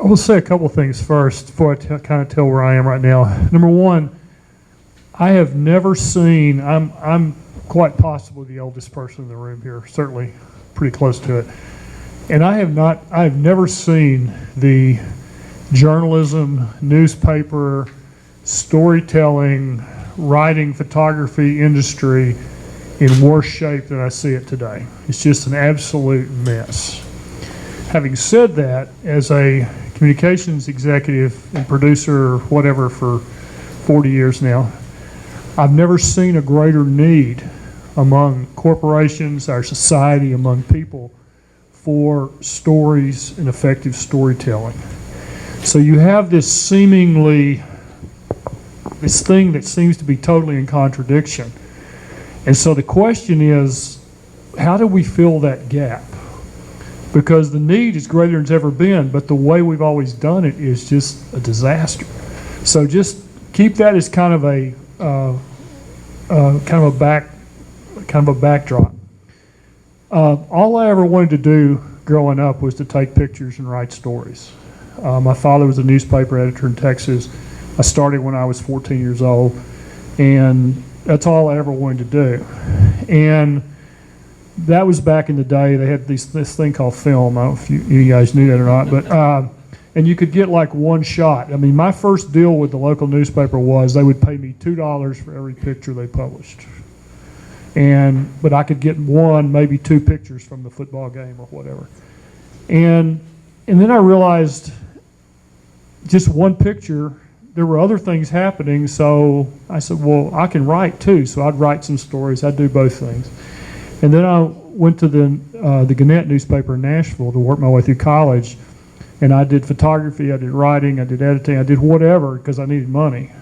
I will say a couple things first before I kind of tell where I am right now. Number one, I have never seen, I'm quite possibly the oldest person in the room here, certainly pretty close to it. And I have never seen the journalism, newspaper, storytelling, writing, photography industry in worse shape than I see it today. It's just an absolute mess. Having said that, as a communications executive and producer or whatever for 40 years now, I've never seen a greater need among corporations, our society, among people for stories and effective storytelling. So you have this thing that seems to be totally in contradiction. And so the question is, how do we fill that gap? Because the need is greater than it's ever been, but the way we've always done it is just a disaster. So just keep that as kind of a backdrop. All I ever wanted to do growing up was to take pictures and write stories. My father was a newspaper editor in Texas. I started when I was 14 years old, and that's all I ever wanted to do. And that was back in the day. They had this thing called film. I don't know if you guys knew that or not, but and you could get like one shot. I mean, my first deal with the local newspaper was they would pay me $2 for every picture they published. But I could get one, maybe two pictures from the football game or whatever. And then I realized just one picture, there were other things happening, so I said, well, I can write too. So I'd write some stories. I'd do both things. And then I went to the Gannett newspaper in Nashville to work my way through college. And I did photography, I did writing, I did editing, I did whatever because I needed money.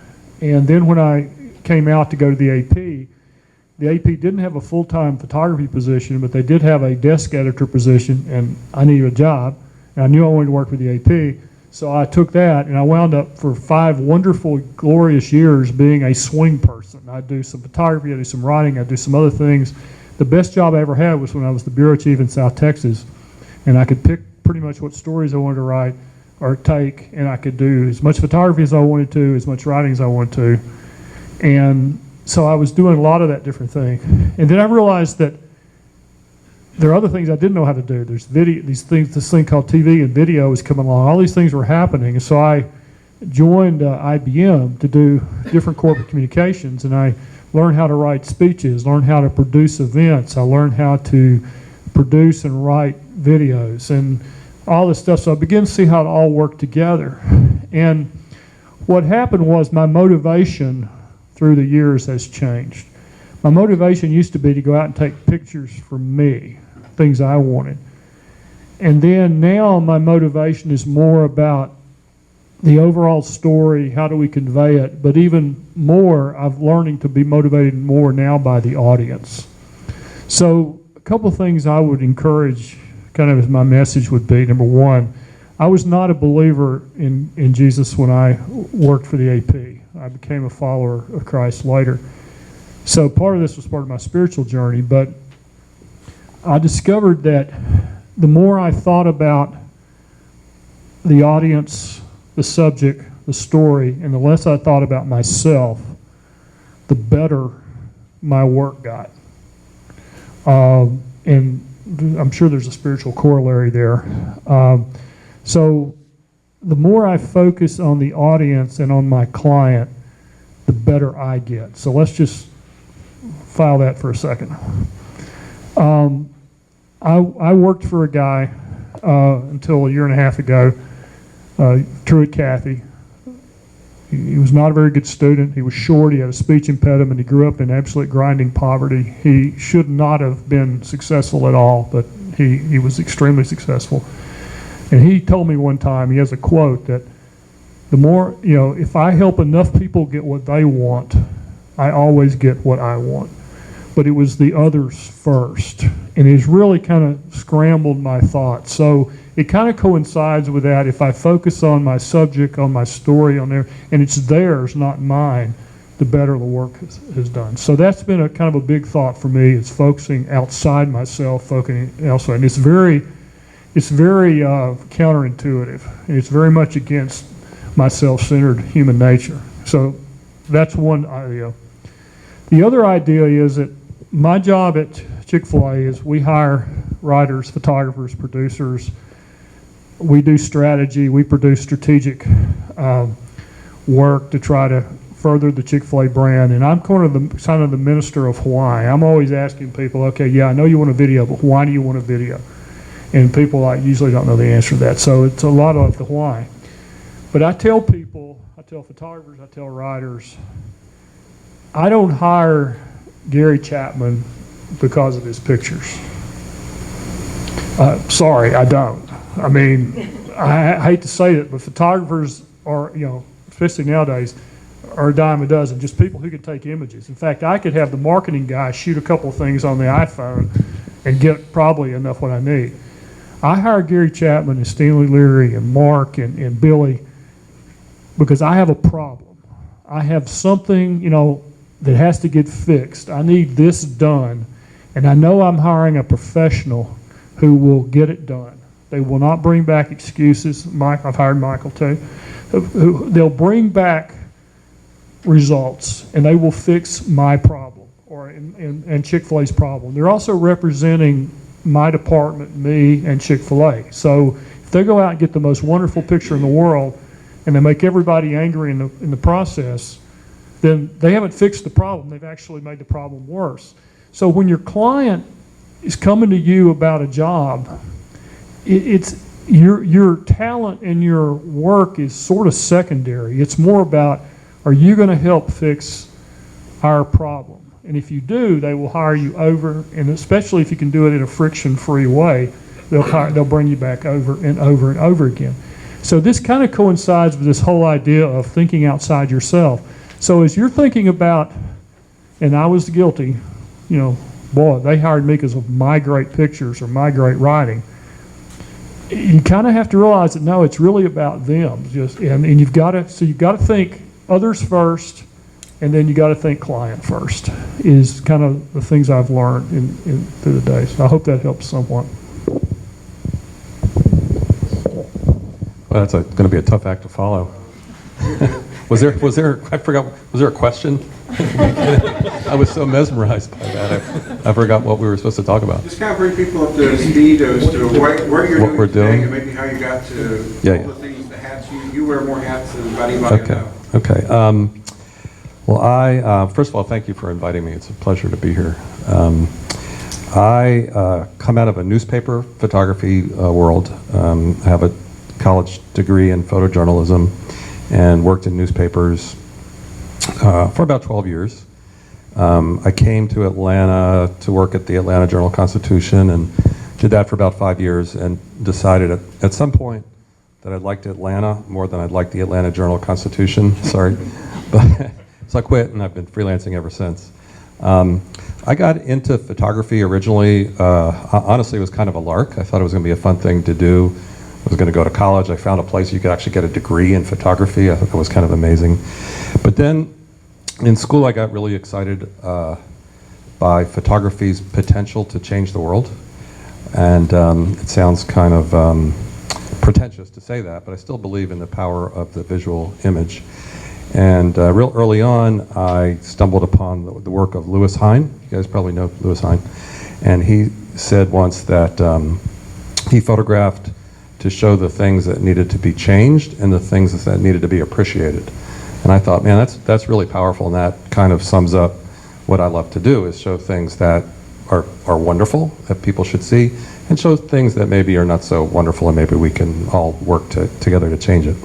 And then when I came out to go to the AP didn't have a full-time photography position, but they did have a desk editor position, and I needed a job. And I knew I wanted to work with the AP. So I took that, and I wound up for 5 wonderful, glorious years being a swing person. I'd do some photography, I'd do some writing, I'd do some other things. The best job I ever had was when I was the bureau chief in South Texas, and I could pick pretty much what stories I wanted to write or take, and I could do as much photography as I wanted to, as much writing as I wanted to. And so I was doing a lot of that different thing. And then I realized that there are other things I didn't know how to do. There's video, this thing called TV and video was coming along. All these things were happening. And so I joined IBM to do different corporate communications, and I learned how to write speeches, learned how to produce events. I learned how to produce and write videos and all this stuff. So I began to see how it all worked together. And what happened was my motivation through the years has changed. My motivation used to be to go out and take pictures for me, things I wanted. And then now my motivation is more about the overall story, how do we convey it, but even more, I'm learning to be motivated more now by the audience. So a couple of things I would encourage, kind of as my message would be. Number one, I was not a believer in Jesus when I worked for the AP. I became a follower of Christ later. So part of this was part of my spiritual journey, but I discovered that the more I thought about the audience, the subject, the story, and the less I thought about myself, the better my work got. And I'm sure there's a spiritual corollary there. So the more I focus on the audience and on my client, the better I get. So let's just file that for a second. I worked for a guy until a year and a half ago, Truett Cathy. He was not a very good student. He was short. He had a speech impediment. He grew up in absolute grinding poverty. He should not have been successful at all, but he was extremely successful. And he told me one time, he has a quote that the more, if I help enough people get what they want, I always get what I want. But it was the others first. And it's really kind of scrambled my thoughts. So it kind of coincides with that. If I focus on my subject, on my story, on there, and it's theirs, not mine, the better the work is done. So that's been a kind of a big thought for me, is focusing outside myself, focusing elsewhere. And it's it's very counterintuitive, and it's very much against my self-centered human nature. So that's one idea. The other idea is that my job at Chick-fil-A is we hire writers, photographers, producers. We do strategy. We produce strategic work to try to further the Chick-fil-A brand. And I'm kind of the minister of why. I'm always asking people, okay, yeah, I know you want a video, but why do you want a video? And people usually don't know the answer to that. So it's a lot of the why. But I tell people, I tell photographers, I tell writers, I don't hire Gary Chapman because of his pictures. Sorry, I don't. I mean, I hate to say it, but photographers are, especially nowadays, are a dime a dozen, just people who can take images. In fact, I could have the marketing guy shoot a couple of things on the iPhone and get probably enough what I need. I hire Gary Chapman and Stanley Leary and Mark and Billy because I have a problem. I have something, that has to get fixed. I need this done. And I know I'm hiring a professional who will get it done. They will not bring back excuses. Mike, I've hired Michael too. They'll bring back results, and they will fix my problem and Chick-fil-A's problem. They're also representing my department, me, and Chick-fil-A. So if they go out and get the most wonderful picture in the world, and they make everybody angry in the process, then they haven't fixed the problem. They've actually made the problem worse. So when your client is coming to you about a job, it's your talent and your work is sort of secondary. It's more about, are you going to help fix our problem? And if you do, they will hire you over, and especially if you can do it in a friction-free way, they'll bring you back over and over and over again. So this kind of coincides with this whole idea of thinking outside yourself. So as you're thinking about, and I was guilty, boy, they hired me because of my great pictures or my great writing. You kind of have to realize that no, it's really about them. And you've got to think others first, and then you got to think client first. Is kind of the things I've learned through the days. I hope that helps somewhat. Well, that's going to be a tough act to follow. Was there a question? I was so mesmerized by that. I forgot what we were supposed to talk about. Just kind of bring people up to speed as to what you're doing today and maybe how you got to all the things, the hats. You wear more hats than anybody else. Okay. Well, first of all, thank you for inviting me. It's a pleasure to be here. I come out of a newspaper photography world. I have a college degree in photojournalism and worked in newspapers for about 12 years. I came to Atlanta to work at the Atlanta Journal-Constitution and did that for about 5 years and decided at some point that I liked Atlanta more than I'd liked the Atlanta Journal-Constitution. Sorry. But so I quit, and I've been freelancing ever since. I got into photography originally. Honestly, it was kind of a lark. I thought it was going to be a fun thing to do. I was going to go to college. I found a place you could actually get a degree in photography. I thought that was kind of amazing. But then in school, I got really excited by photography's potential to change the world. And it sounds kind of pretentious to say that, but I still believe in the power of the visual image. And real early on, I stumbled upon the work of Louis Hine. You guys probably know Louis Hine. And he said once that he photographed to show the things that needed to be changed and the things that needed to be appreciated. And I thought, man, that's really powerful, and that kind of sums up what I love to do, is show things that are wonderful, that people should see, and show things that maybe are not so wonderful, and maybe we can all work together to change it.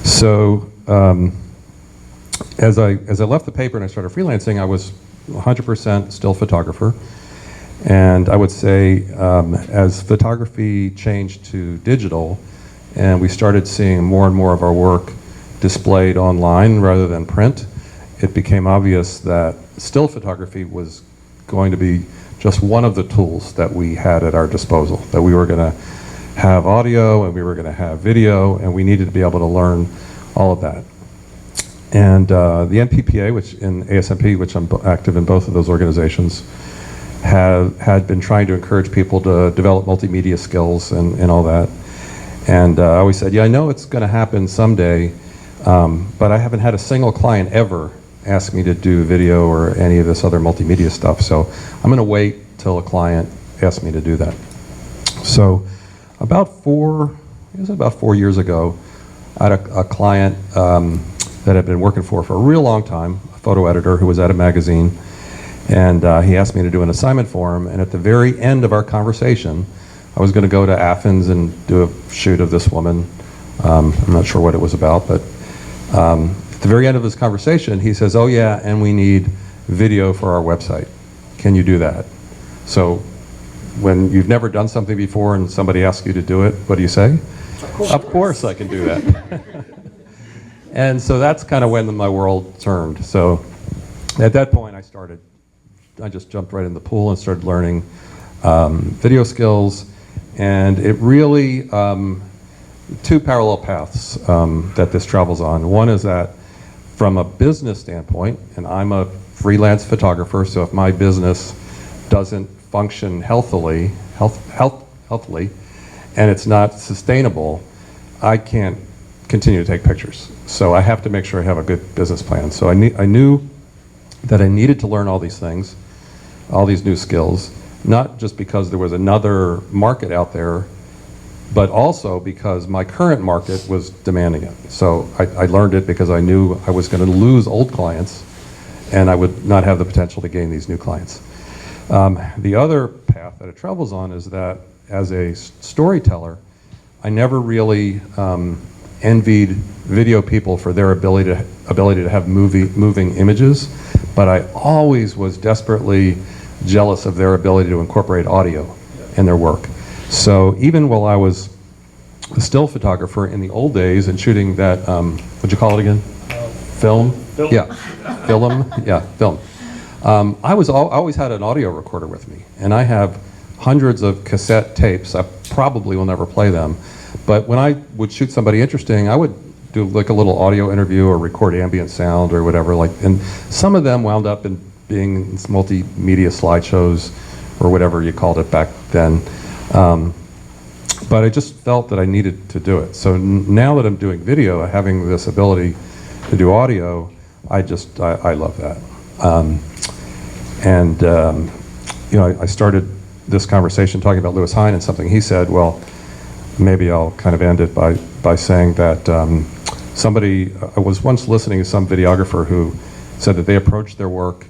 So as I left the paper and I started freelancing, I was 100% still photographer. And I would say as photography changed to digital and we started seeing more and more of our work displayed online rather than print, it became obvious that still photography was going to be just one of the tools that we had at our disposal, that we were going to have audio and we were going to have video, and we needed to be able to learn all of that. And the NPPA, which in ASMP, which I'm active in both of those organizations, had been trying to encourage people to develop multimedia skills and all that. And I always said, yeah, I know it's going to happen someday, but I haven't had a single client ever ask me to do video or any of this other multimedia stuff. So I'm going to wait till a client asks me to do that. So about 4 years ago, I had a client that I'd been working for a real long time, a photo editor who was at a magazine, and he asked me to do an assignment for him, and at the very end of our conversation, I was going to go to Athens and do a shoot of this woman. I'm not sure what it was about, but at the very end of this conversation, he says, oh yeah, and we need video for our website. Can you do that? So when you've never done something before and somebody asks you to do it, what do you say? Of course I can do that. And so that's kind of when my world turned. So at that point I just jumped right in the pool and started learning video skills. And it really, two parallel paths that this travels on. One is that from a business standpoint, and I'm a freelance photographer, so if my business doesn't function healthily, and it's not sustainable, I can't continue to take pictures. So I have to make sure I have a good business plan. So I knew that I needed to learn all these things, all these new skills, not just because there was another market out there, but also because my current market was demanding it. So I learned it because I knew I was going to lose old clients and I would not have the potential to gain these new clients. The other path that it travels on is that as a storyteller, I never really envied video people for their ability to have moving images, but I always was desperately jealous of their ability to incorporate audio in their work. So even while I was a still photographer in the old days and shooting that, what'd you call it again? Film? Yeah, film, yeah, film. I always had an audio recorder with me, and I have hundreds of cassette tapes. I probably will never play them, but when I would shoot somebody interesting, I would do like a little audio interview or record ambient sound or whatever, and some of them wound up in being multimedia slideshows or whatever you called it back then. But I just felt that I needed to do it. So now that I'm doing video, having this ability to do audio, I love that. I started this conversation talking about Lewis Hine and something he said. Well, maybe I'll kind of end it by saying that I was once listening to some videographer who said that they approached their work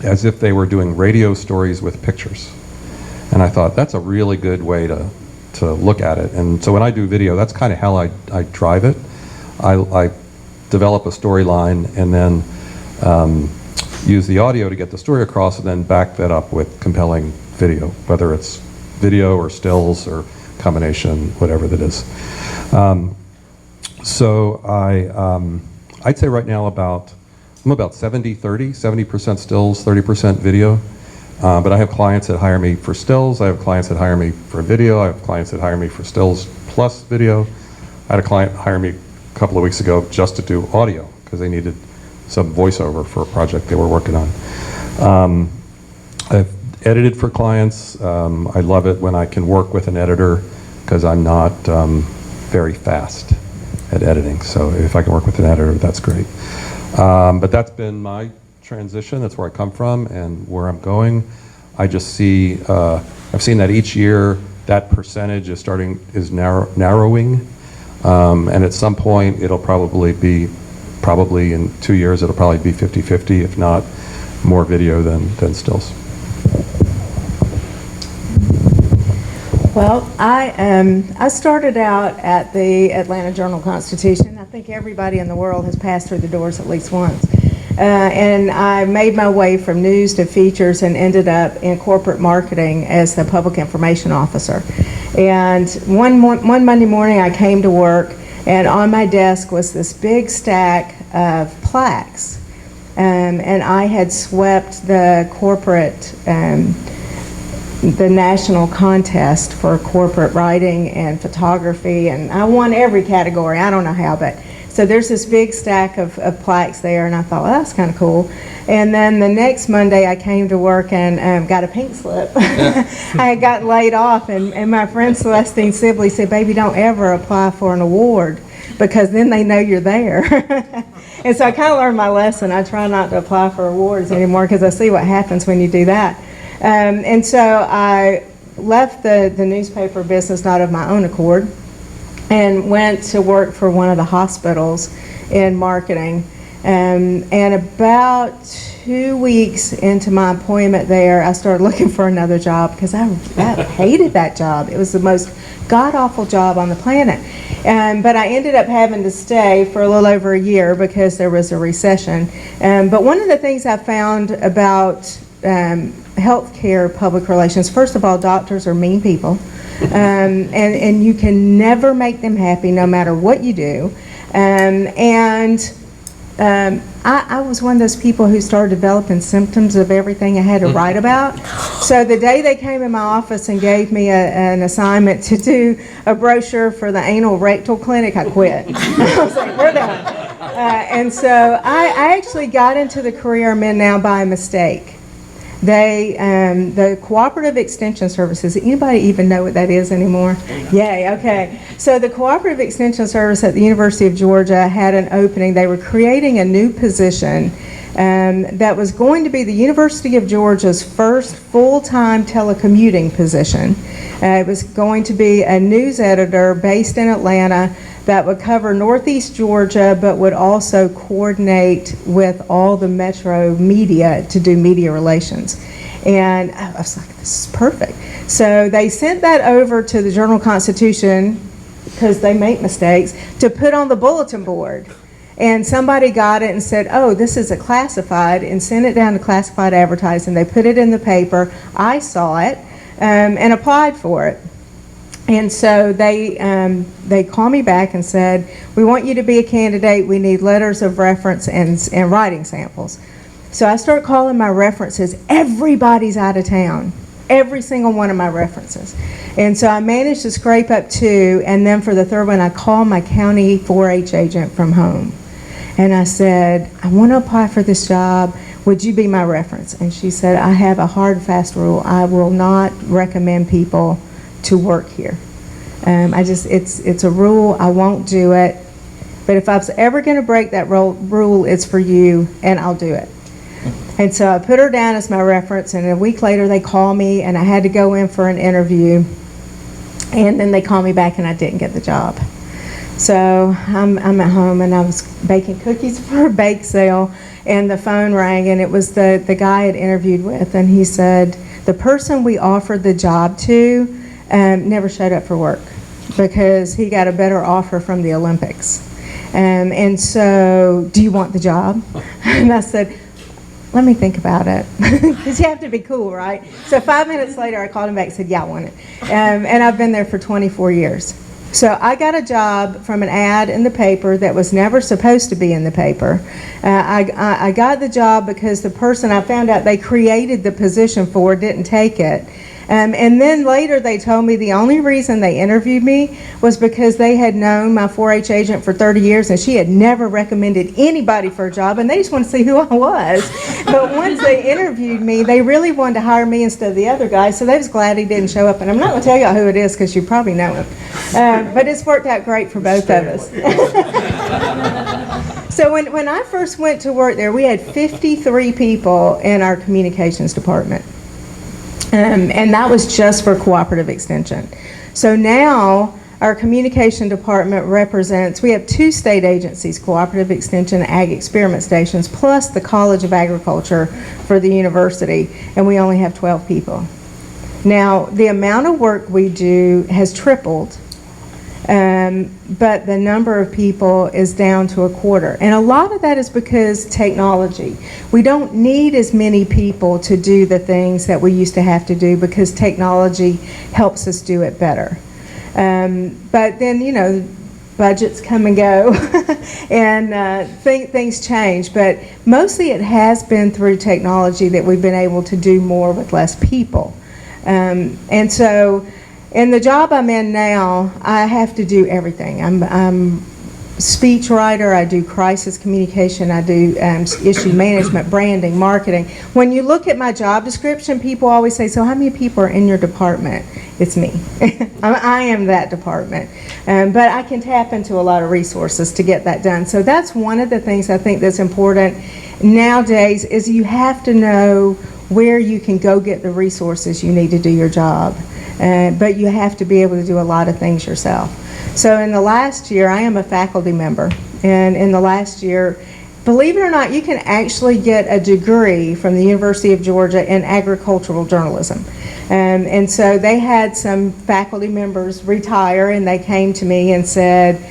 as if they were doing radio stories with pictures. And I thought, that's a really good way to look at it. And so when I do video, that's kind of how I drive it. I develop a storyline and then use the audio to get the story across and then back that up with compelling video, whether it's video or stills or combination, whatever that is. So I'd say right now I'm about 70-30, 70% stills, 30% video. But I have clients that hire me for stills, I have clients that hire me for video, I have clients that hire me for stills plus video. I had a client hire me a couple of weeks ago just to do audio because they needed some voiceover for a project they were working on. I've edited for clients. I love it when I can work with an editor because I'm not very fast at editing. So if I can work with an editor, that's great. But that's been my transition. That's where I come from and where I'm going. I just see, I've seen that each year that percentage is narrowing, and at some point it'll probably in 2 years it'll probably be 50-50, if not more video than stills. Well, I started out at the Atlanta Journal-Constitution. I think everybody in the world has passed through the doors at least once. And I made my way from news to features and ended up in corporate marketing as the public information officer. And one Monday morning I came to work, and on my desk was this big stack of plaques. And I had swept the corporate, the national contest for corporate writing and photography, and I won every category. I don't know how, but So there's this big stack of plaques there, and I thought, well, that's kind of cool. And then the next Monday, I came to work and got a pink slip. I had gotten laid off, and my friend Celestine Sibley said, baby, don't ever apply for an award, because then they know you're there. And so I kind of learned my lesson. I try not to apply for awards anymore, because I see what happens when you do that. And so I left the newspaper business, not of my own accord, and went to work for one of the hospitals in marketing. And about 2 weeks into my employment there, I started looking for another job, because I hated that job. It was the most god-awful job on the planet. But I ended up having to stay for a little over a year because there was a recession. But one of the things I found about healthcare public relations, first of all, doctors are mean people. And you can never make them happy no matter what you do. I was one of those people who started developing symptoms of everything I had to write about. So the day they came in my office and gave me an assignment to do a brochure for the anal rectal clinic, I quit. I was like, we're done. And so I actually got into the career I'm in now by mistake. The Cooperative Extension Services, anybody even know what that is anymore? Yay, okay. So the Cooperative Extension Service at the University of Georgia had an opening. They were creating a new position that was going to be the University of Georgia's first full-time telecommuting position. It was going to be a news editor based in Atlanta that would cover Northeast Georgia, but would also coordinate with all the metro media to do media relations. And I was like, this is perfect. So they sent that over to the Journal-Constitution, because they make mistakes, to put on the bulletin board. And somebody got it and said, oh, this is a classified, and sent it down to classified advertising. They put it in the paper. I saw it and applied for it. And so they called me back and said, we want you to be a candidate. We need letters of reference and writing samples. So I start calling my references. Everybody's out of town. Every single one of my references. And so I managed to scrape up 2, and then for the third one, I called my county 4-H agent from home. And I said, I want to apply for this job. Would you be my reference? And she said, I have a hard, fast rule. I will not recommend people to work here. It's a rule. I won't do it. But if I was ever going to break that rule, it's for you, and I'll do it. And so I put her down as my reference, and a week later they called me, and I had to go in for an interview. And then they called me back, and I didn't get the job. So I'm at home, and I was baking cookies for a bake sale, and the phone rang, and it was the guy I had interviewed with, and he said, the person we offered the job to never showed up for work because he got a better offer from the Olympics. And so, do you want the job? And I said, let me think about it. Because you have to be cool, right? So 5 minutes later, I called him back and said, yeah, I want it. And I've been there for 24 years. So I got a job from an ad in the paper that was never supposed to be in the paper. I got the job because the person I found out they created the position for didn't take it. And then later they told me the only reason they interviewed me was because they had known my 4-H agent for 30 years and she had never recommended anybody for a job, and they just wanted to see who I was. But once they interviewed me, they really wanted to hire me instead of the other guy, so they was glad he didn't show up. And I'm not going to tell you who it is because you probably know him. But it's worked out great for both of us. So when I first went to work there, we had 53 people in our communications department. And that was just for cooperative extension. So now our communication department represents, we have 2 state agencies, Cooperative Extension, Ag Experiment Stations, plus the College of Agriculture for the university, and we only have 12 people. Now, the amount of work we do has tripled, but the number of people is down to a quarter. And a lot of that is because technology. We don't need as many people to do the things that we used to have to do because technology helps us do it better. But then, you know, budgets come and go and things change. But mostly it has been through technology that we've been able to do more with less people. And so in the job I'm in now, I have to do everything. speech writer, I do crisis communication, I do issue management, branding, marketing. When you look at my job description, people always say, so how many people are in your department? It's me. I am that department. But I can tap into a lot of resources to get that done. So that's one of the things I think that's important nowadays is you have to know where you can go get the resources you need to do your job. But you have to be able to do a lot of things yourself. So in the last year, I am a faculty member. And in the last year, believe it or not, you can actually get a degree from the University of Georgia in agricultural journalism. And so they had some faculty members retire, and they came to me and said,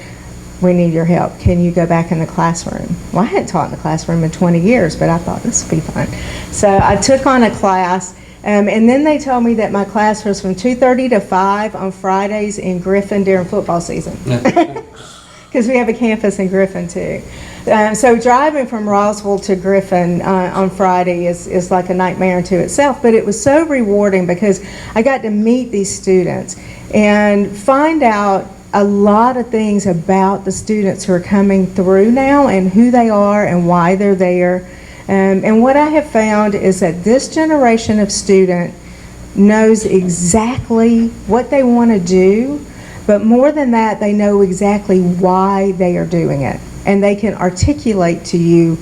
we need your help. Can you go back in the classroom? Well, I hadn't taught in the classroom in 20 years, but I thought this would be fun. So I took on a class, and then they told me that my class was from 2:30 to 5 on Fridays in Griffin during football season. Because we have a campus in Griffin too. So driving from Roswell to Griffin on Friday is like a nightmare unto itself, but it was so rewarding because I got to meet these students and find out a lot of things about the students who are coming through now and who they are and why they're there. And what I have found is that this generation of student knows exactly what they want to do, but more than that, they know exactly why they are doing it. And they can articulate to you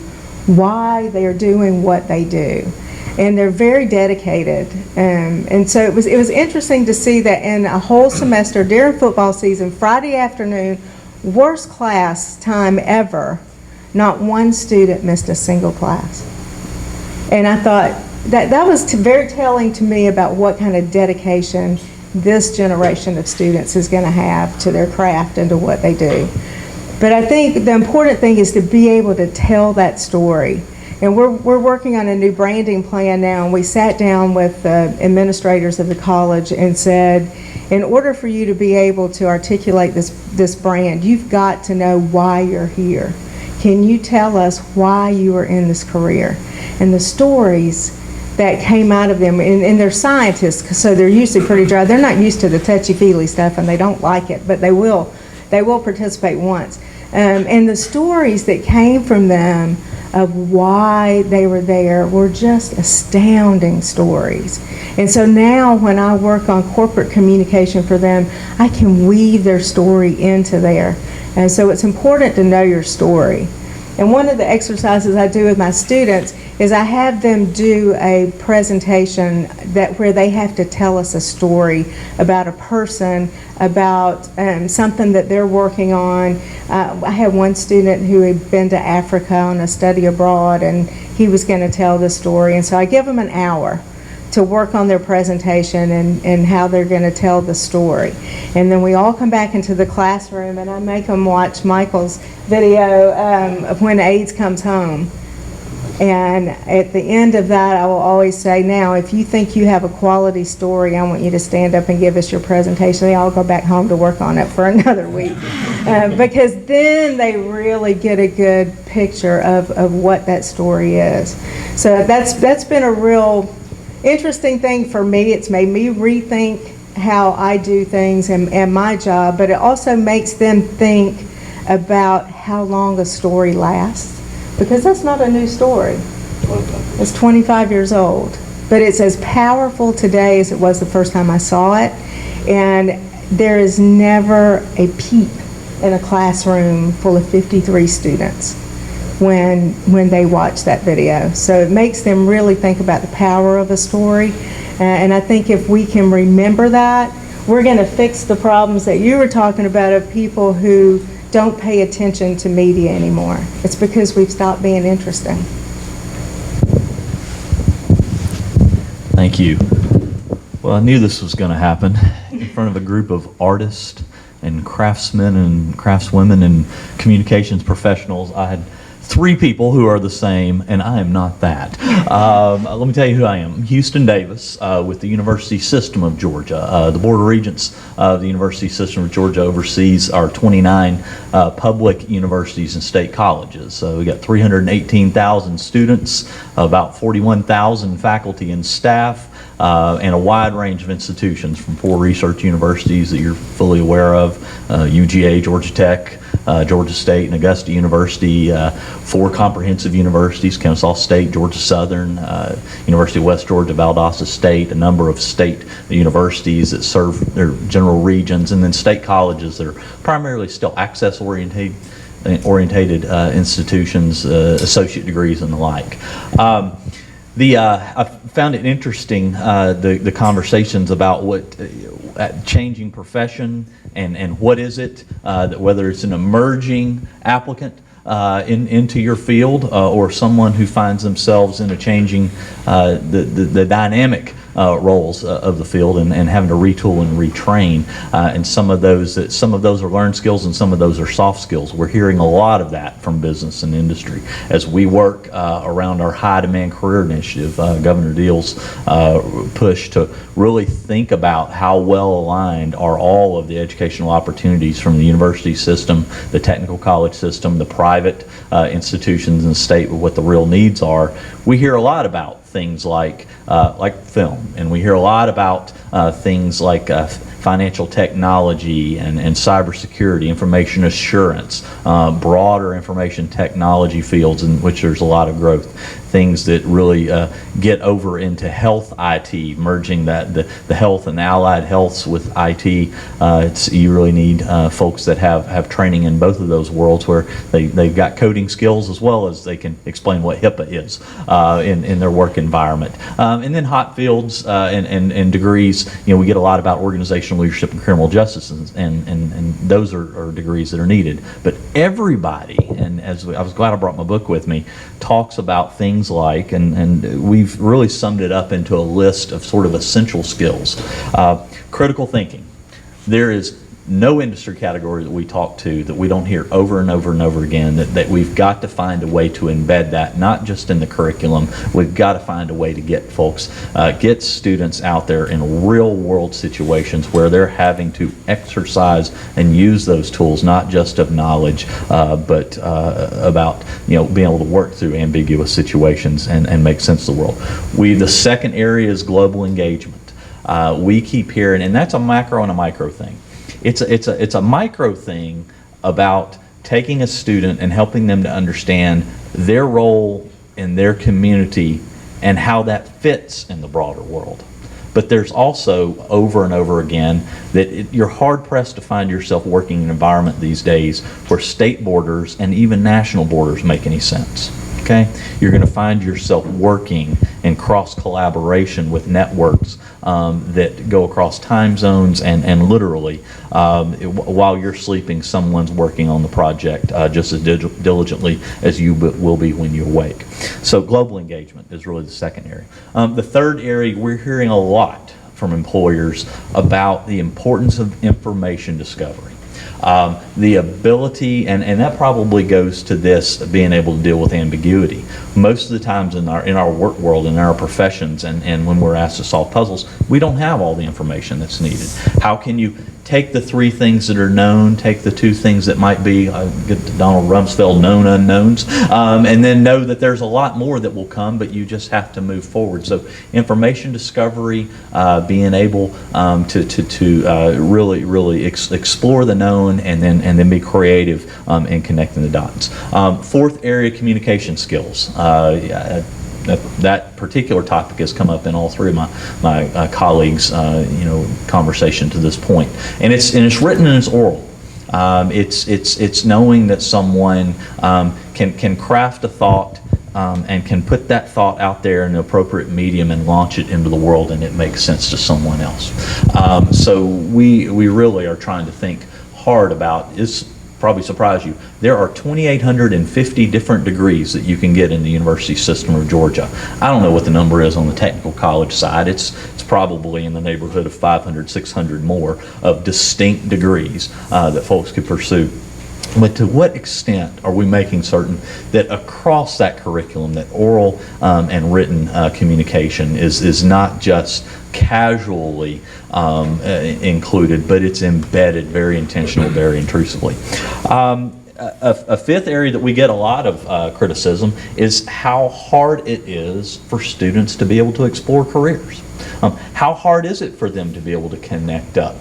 why they are doing what they do. And they're very dedicated. And so it was interesting to see that in a whole semester during football season, Friday afternoon, worst class time ever, not one student missed a single class. And I thought that was very telling to me about what kind of dedication this generation of students is going to have to their craft and to what they do. But I think the important thing is to be able to tell that story. And we're working on a new branding plan now, and we sat down with the administrators of the college and said, in order for you to be able to articulate this brand, you've got to know why you're here. Can you tell us why you are in this career? And the stories that came out of them, and they're scientists, so they're usually pretty dry. They're not used to the touchy-feely stuff, and they don't like it, but they will participate once. And the stories that came from them of why they were there were just astounding stories. And so now when I work on corporate communication for them, I can weave their story into there. And so it's important to know your story. And one of the exercises I do with my students is I have them do a presentation where they have to tell us a story about a person, about something that they're working on. I had one student who had been to Africa on a study abroad, and he was going to tell the story. And so I give them an hour to work on their presentation and how they're going to tell the story. And then we all come back into the classroom, and I make them watch Michael's video of when AIDS comes home. And at the end of that, I will always say, now, if you think you have a quality story, I want you to stand up and give us your presentation. They all go back home to work on it for another week. Because then they really get a good picture of what that story is. So that's been a real interesting thing for me. It's made me rethink how I do things and my job, but it also makes them think about how long a story lasts, because that's not a new story. It's 25 years old, but it's as powerful today as it was the first time I saw it, and there is never a peep in a classroom full of 53 students when they watch that video. So it makes them really think about the power of a story, and I think if we can remember that, we're going to fix the problems that you were talking about of people who don't pay attention to media anymore. It's because we've stopped being interesting. Thank you. Well, I knew this was going to happen in front of a group of artists and craftsmen and craftswomen and communications professionals. I had three people who are the same, and I am not that. Let me tell you who I am. I'm Houston Davis with the University System of Georgia. The Board of Regents of the University System of Georgia oversees our 29 public universities and state colleges. So we got 318,000 students, about 41,000 faculty and staff, and a wide range of institutions from 4 research universities that you're fully aware of, UGA, Georgia Tech, Georgia State and Augusta University, 4 comprehensive universities, Kennesaw State, Georgia Southern, University of West Georgia, Valdosta State, a number of state universities that serve their general regions, and then state colleges that are primarily still access oriented institutions, associate degrees and the like. I found it interesting, the conversations about what changing profession and what is it, that whether it's an emerging applicant into your field or someone who finds themselves in a changing, the dynamic roles of the field and having to retool and retrain. And some of those are learned skills and some of those are soft skills. We're hearing a lot of that from business and industry as we work around our high demand career initiative, Governor Deal's push to really think about how well aligned are all of the educational opportunities from the university system, the technical college system, the private institutions in the state with what the real needs are. We hear a lot about things like film, and we hear a lot about things like financial technology and cybersecurity, information assurance, broader information technology fields in which there's a lot of growth. Things that really get over into health IT, merging the health and allied healths with IT. You really need folks that have training in both of those worlds where they've got coding skills as well as they can explain what HIPAA is in their work environment. And then hot fields and degrees, we get a lot about organizational leadership and criminal justice, and those are degrees that are needed. But everybody, and I was glad I brought my book with me, talks about things like, and we've really summed it up into a list of sort of essential skills. Critical thinking. There is no industry category that we talk to that we don't hear over and over and over again that we've got to find a way to embed that, not just in the curriculum. We've got to find a way to get folks, get students out there in real world situations where they're having to exercise and use those tools, not just of knowledge, but about being able to work through ambiguous situations and make sense of the world. The second area is global engagement. We keep hearing, and that's a macro and a micro thing. It's a micro thing about taking a student and helping them to understand their role in their community and how that fits in the broader world. But there's also, over and over again, that you're hard-pressed to find yourself working in an environment these days where state borders and even national borders make any sense. Okay? You're going to find yourself working in cross-collaboration with networks that go across time zones and literally, while you're sleeping, someone's working on the project just as diligently as you will be when you're awake. So global engagement is really the second area. The third area, we're hearing a lot from employers about the importance of information discovery. The ability, and that probably goes to this, being able to deal with ambiguity. Most of the times in our work world, in our professions, and when we're asked to solve puzzles, we don't have all the information that's needed. How can you take the 3 things that are known, take the 2 things that might be, get to Donald Rumsfeld, known unknowns, and then know that there's a lot more that will come, but you just have to move forward. So information discovery, being able to really explore the known and then be creative in connecting the dots. Fourth area, communication skills. That particular topic has come up in all 3 of my colleagues' conversation to this point, and it's written and it's oral. It's knowing that someone can craft a thought and can put that thought out there in an appropriate medium and launch it into the world, and it makes sense to someone else. So we really are trying to think hard about is. Probably surprise you. There are 2,850 different degrees that you can get in the university system of Georgia. I don't know what the number is on the technical college side. It's probably in the neighborhood of 500, 600 more of distinct degrees that folks could pursue. But to what extent are we making certain that across that curriculum, that oral and written communication is not just casually included, but it's embedded very intentional, very intrusively. A fifth area that we get a lot of criticism is how hard it is for students to be able to explore careers. How hard is it for them to be able to connect up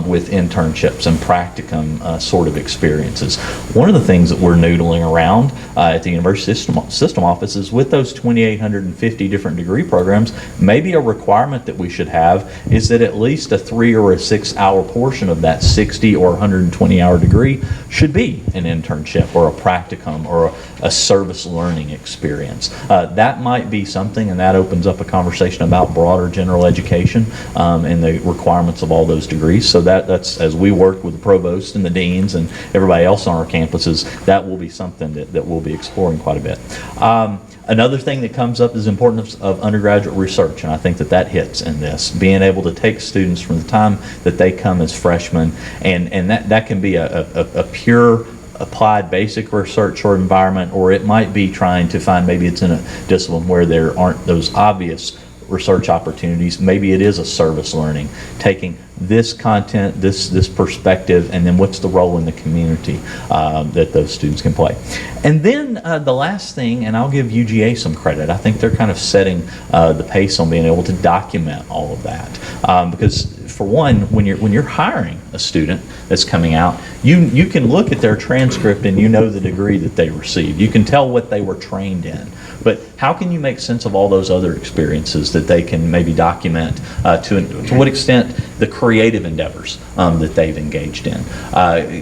with internships and practicum sort of experiences? One of the things that we're noodling around at the University System Office is with those 2,850 different degree programs, maybe a requirement that we should have is that at least a 3 or a 6 hour portion of that 60 or 120 hour degree should be an internship or a practicum or a service learning experience. That might be something, and that opens up a conversation about broader general education and the requirements of all those degrees. So that's, as we work with the provost and the deans and everybody else on our campuses, that will be something that we'll be exploring quite a bit. Another thing that comes up is the importance of undergraduate research, and I think that hits in this. Being able to take students from the time that they come as freshmen, and that can be a pure applied basic research or environment, or it might be trying to find, maybe it's in a discipline where there aren't those obvious research opportunities. Maybe it is a service learning, taking this content, this perspective, and then what's the role in the community that those students can play. And then the last thing, and I'll give UGA some credit, I think they're kind of setting the pace on being able to document all of that. Because for one, when you're hiring a student that's coming out, you can look at their transcript and you know the degree that they received. You can tell what they were trained in. But how can you make sense of all those other experiences that they can maybe document to what extent the creative endeavors that they've engaged in?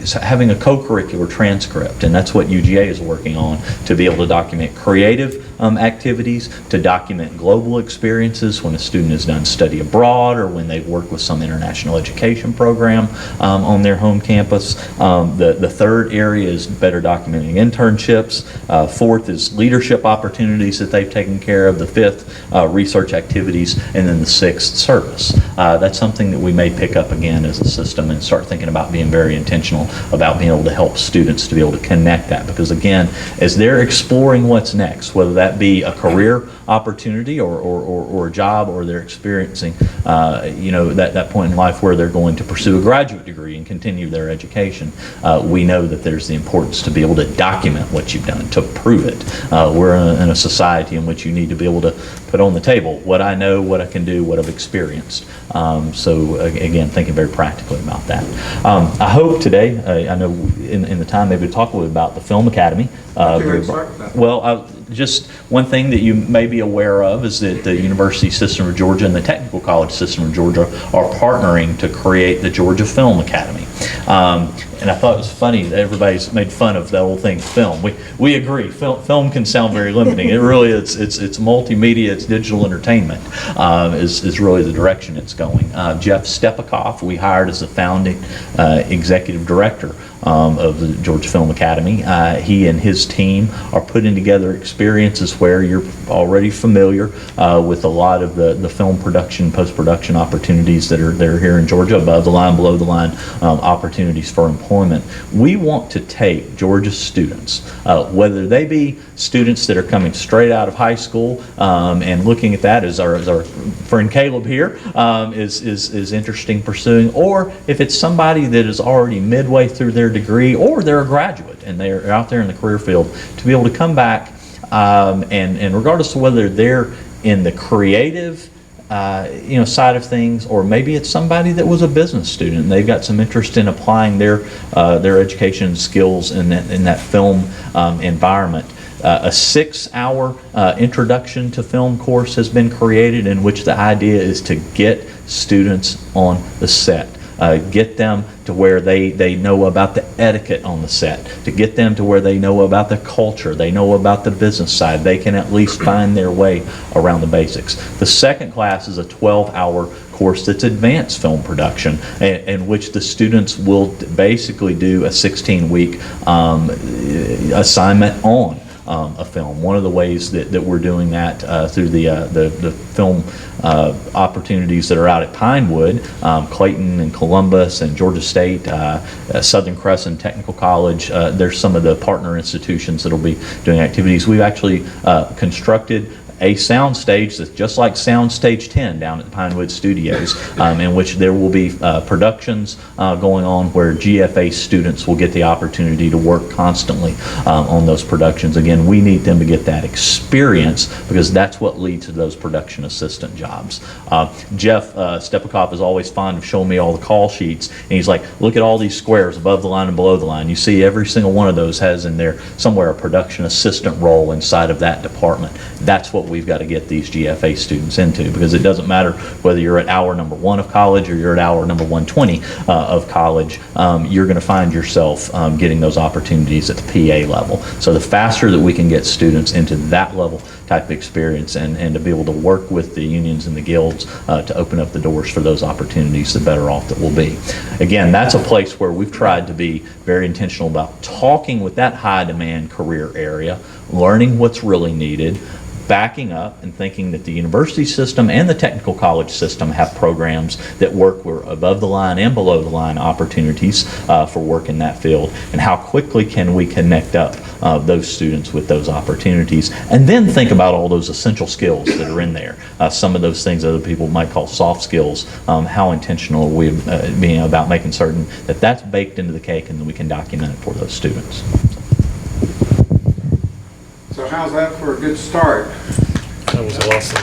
So having a co-curricular transcript, and that's what UGA is working on, to be able to document creative activities, to document global experiences when a student has done study abroad or when they've worked with some international education program on their home campus. The third area is better documenting internships. Fourth is leadership opportunities that they've taken care of. The fifth, research activities. And then the sixth, service. That's something that we may pick up again as a system and start thinking about being very intentional about being able to help students to be able to connect that. Because again, as they're exploring what's next, whether that be a career opportunity or a job, or they're experiencing that point in life where they're going to pursue a graduate degree and continue their education, we know that there's the importance to be able to document what you've done, to prove it. We're in a society in which you need to be able to put on the table what I know, what I can do, what I've experienced. So again, thinking very practically about that. I hope today, I know in the time maybe to talk a little bit about the Film Academy. Well, just one thing that you may be aware of is that the University System of Georgia and the Technical College System of Georgia are partnering to create the Georgia Film Academy. And I thought it was funny that everybody's made fun of that whole thing, film. We agree, film can sound very limiting. It really is, it's multimedia, it's digital entertainment is really the direction it's going. Jeff Stepikoff, we hired as the founding executive director of the Georgia Film Academy. He and his team are putting together experiences where you're already familiar with a lot of the film production, post-production opportunities that are here in Georgia, above the line, below the line, opportunities for employment. We want to take Georgia students, whether they be students that are coming straight out of high school and looking at that as our friend Caleb here is interesting pursuing, or if it's somebody that is already midway through their degree, or they're a graduate and they're out there in the career field, to be able to come back and regardless of whether they're in the creative side of things, or maybe it's somebody that was a business student and they've got some interest in applying their education skills in that film environment. A 6-hour introduction to film course has been created, in which the idea is to get students on the set. Get them to where they know about the etiquette on the set, to get them to where they know about the culture, they know about the business side, they can at least find their way around the basics. The second class is a 12-hour course that's advanced film production, in which the students will basically do a 16-week assignment on a film. One of the ways that we're doing that through the film opportunities that are out at Pinewood, Clayton and Columbus and Georgia State, Southern Crescent Technical College, there's some of the partner institutions that will be doing activities. We've actually constructed a sound stage that's just like Sound Stage 10 down at the Pinewood Studios, in which there will be productions going on where GFA students will get the opportunity to work constantly on those productions. Again, we need them to get that experience because that's what leads to those production assistant jobs. Jeff Stepikoff is always fond of showing me all the call sheets, and he's like, look at all these squares above the line and below the line. You see every single one of those has in there somewhere a production assistant role inside of that department. That's what we've got to get these GFA students into, because it doesn't matter whether you're at hour number 1 of college or you're at hour number 120 of college, you're going to find yourself getting those opportunities at the PA level. So the faster that we can get students into that level type of experience and to be able to work with the unions and the guilds to open up the doors for those opportunities, the better off that we'll be. Again, that's a place where we've tried to be very intentional about talking with that high demand career area, learning what's really needed, backing up and thinking that the university system and the technical college system have programs that work where above the line and below the line opportunities for work in that field, and how quickly can we connect up those students with those opportunities, and then think about all those essential skills that are in there. Some of those things other people might call soft skills, how intentional are we being about making certain that that's baked into the cake and that we can document it for those students. So how's that for a good start? That was awesome.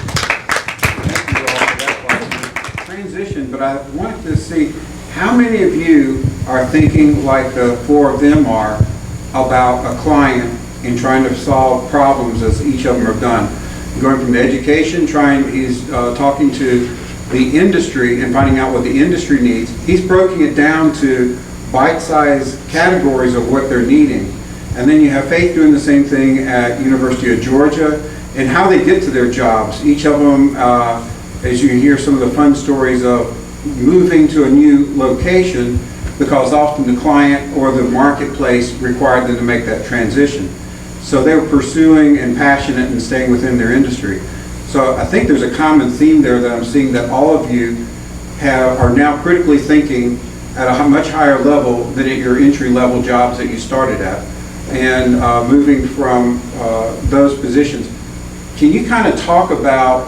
Thank you all for that transition, but I wanted to see how many of you are thinking like the 4 of them are about a client in trying to solve problems as each of them have done. Going from the education, he's talking to the industry and finding out what the industry needs. He's broken it down to bite-sized categories of what they're needing. And then you have Faith doing the same thing at University of Georgia, and how they get to their jobs. Each of them, as you hear some of the fun stories of moving to a new location, because often the client or the marketplace required them to make that transition. So they were pursuing and passionate and staying within their industry. So I think there's a common theme there that I'm seeing, that all of you are now critically thinking at a much higher level than at your entry-level jobs that you started at, and moving from those positions. Can you kind of talk about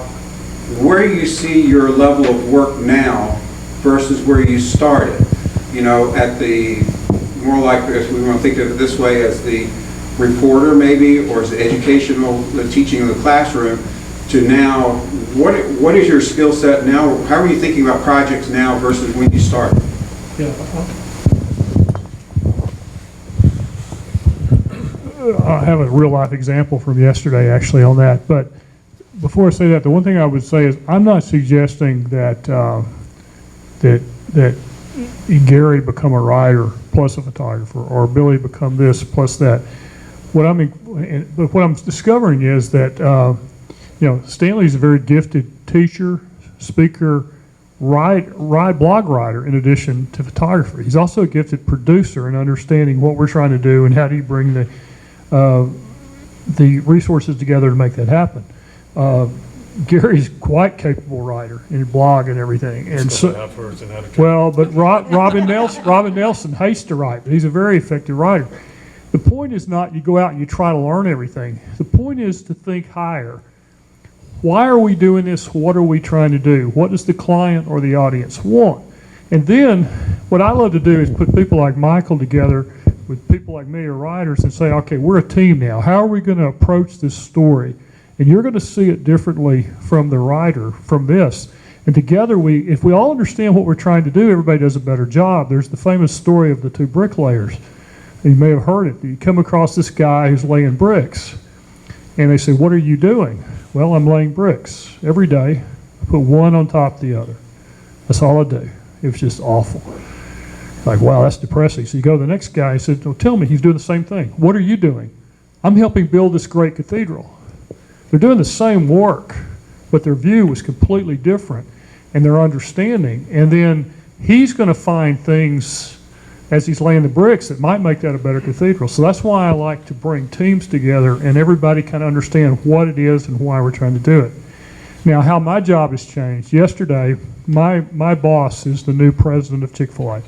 where you see your level of work now versus where you started? You know, at the, more like, if we want to think of it this way, as the reporter maybe, or as the educational, the teaching in the classroom, to now, what is your skill set now? How are you thinking about projects now versus when you started? Yeah. I have a real life example from yesterday actually on that, but before I say that, the one thing I would say is I'm not suggesting that that Gary become a writer plus a photographer, or Billy become this plus that. What I'm discovering is that Stanley's a very gifted teacher, speaker, blog writer in addition to photography. He's also a gifted producer in understanding what we're trying to do and how do you bring the resources together to make that happen. Gary's quite capable writer in blog and everything. And so, well, but Robin Nelson hates to write, but he's a very effective writer. The point is not you go out and you try to learn everything. The point is to think higher. Why are we doing this? What are we trying to do? What does the client or the audience want? And then what I love to do is put people like Michael together with people like me or writers and say, okay, we're a team now. How are we going to approach this story? And you're going to see it differently from the writer, from this. And together, if we all understand what we're trying to do, everybody does a better job. There's the famous story of the 2 bricklayers. You may have heard it. You come across this guy who's laying bricks. And they say, what are you doing? Well, I'm laying bricks every day. I put one on top of the other. That's all I do. It was just awful. Like, wow, that's depressing. So you go to the next guy and said, well, tell me, he's doing the same thing. What are you doing? I'm helping build this great cathedral. They're doing the same work, but their view was completely different, and their understanding. And then he's going to find things as he's laying the bricks that might make that a better cathedral. So that's why I like to bring teams together and everybody kind of understand what it is and why we're trying to do it. Now, how my job has changed. Yesterday, my boss is the new president of Chick-fil-A.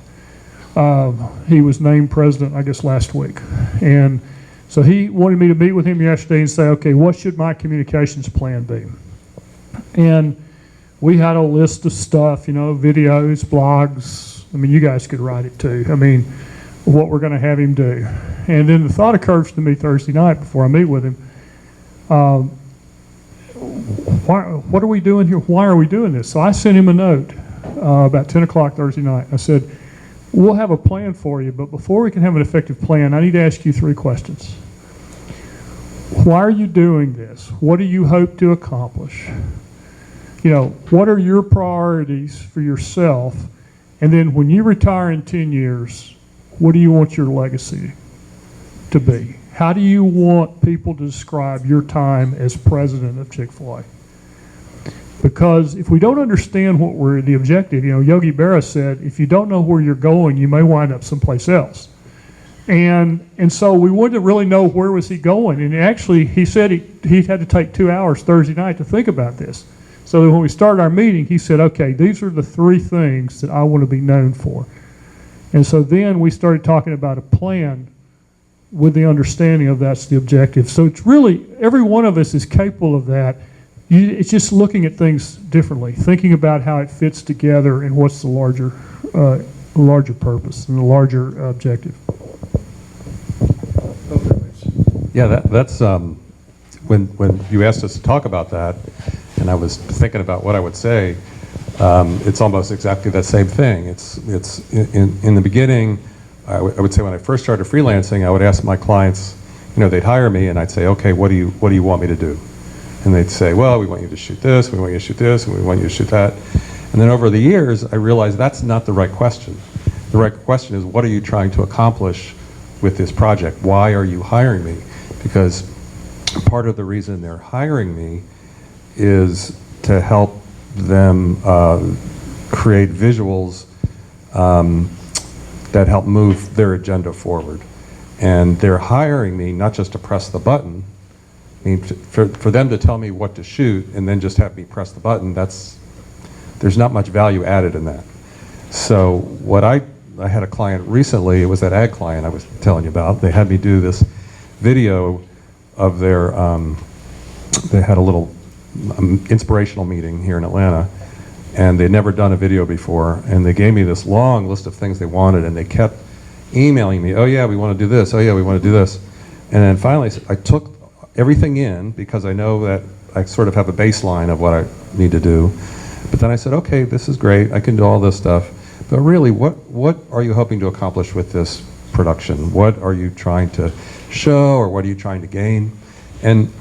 He was named president, I guess, last week. And So he wanted me to meet with him yesterday and say, okay, what should my communications plan be? And we had a list of stuff, you know, videos, blogs. I mean, you guys could write it too. I mean, what we're going to have him do. And then the thought occurs to me Thursday night before I meet with him, what are we doing here? Why are we doing this? So I sent him a note about 10 o'clock Thursday night. I said, we'll have a plan for you, but before we can have an effective plan, I need to ask you 3 questions. Why are you doing this? What do you hope to accomplish? You know, what are your priorities for yourself? And then when you retire in 10 years, what do you want your legacy to be? How do you want people to describe your time as president of Chick-fil-A? Because if we don't understand what we're the objective, you know, Yogi Berra said, if you don't know where you're going, you may wind up someplace else. And so we wanted to really know where was he going. And actually, he said he had to take 2 hours Thursday night to think about this. So when we started our meeting, he said, okay, these are the 3 things that I want to be known for. And so then we started talking about a plan with the understanding of that's the objective. So it's really, every one of us is capable of that. It's just looking at things differently, thinking about how it fits together and what's the larger purpose and the larger objective. Yeah, that's when you asked us to talk about that, and I was thinking about what I would say. It's almost exactly that same thing. It's in the beginning. I would say when I first started freelancing, I would ask my clients, you know, they'd hire me, and I'd say, okay, what do you want me to do? And they'd say, well, we want you to shoot this, we want you to shoot this, and we want you to shoot that. And then over the years, I realized that's not the right question. The right question is, what are you trying to accomplish with this project? Why are you hiring me? Because part of the reason they're hiring me is to help them create visuals that help move their agenda forward. And they're hiring me not just to press the button. I mean, for them to tell me what to shoot and then just have me press the button, there's not much value added in that. So what I had a client recently, it was that ag client I was telling you about. They had me do this video of their, they had a little inspirational meeting here in Atlanta, and they'd never done a video before, and they gave me this long list of things they wanted, and they kept emailing me, oh yeah, we want to do this, oh yeah, we want to do this. And then finally I took everything in because I know that I sort of have a baseline of what I need to do. But then I said, okay, this is great, I can do all this stuff, but really what are you hoping to accomplish with this production? What are you trying to show, or what are you trying to gain? And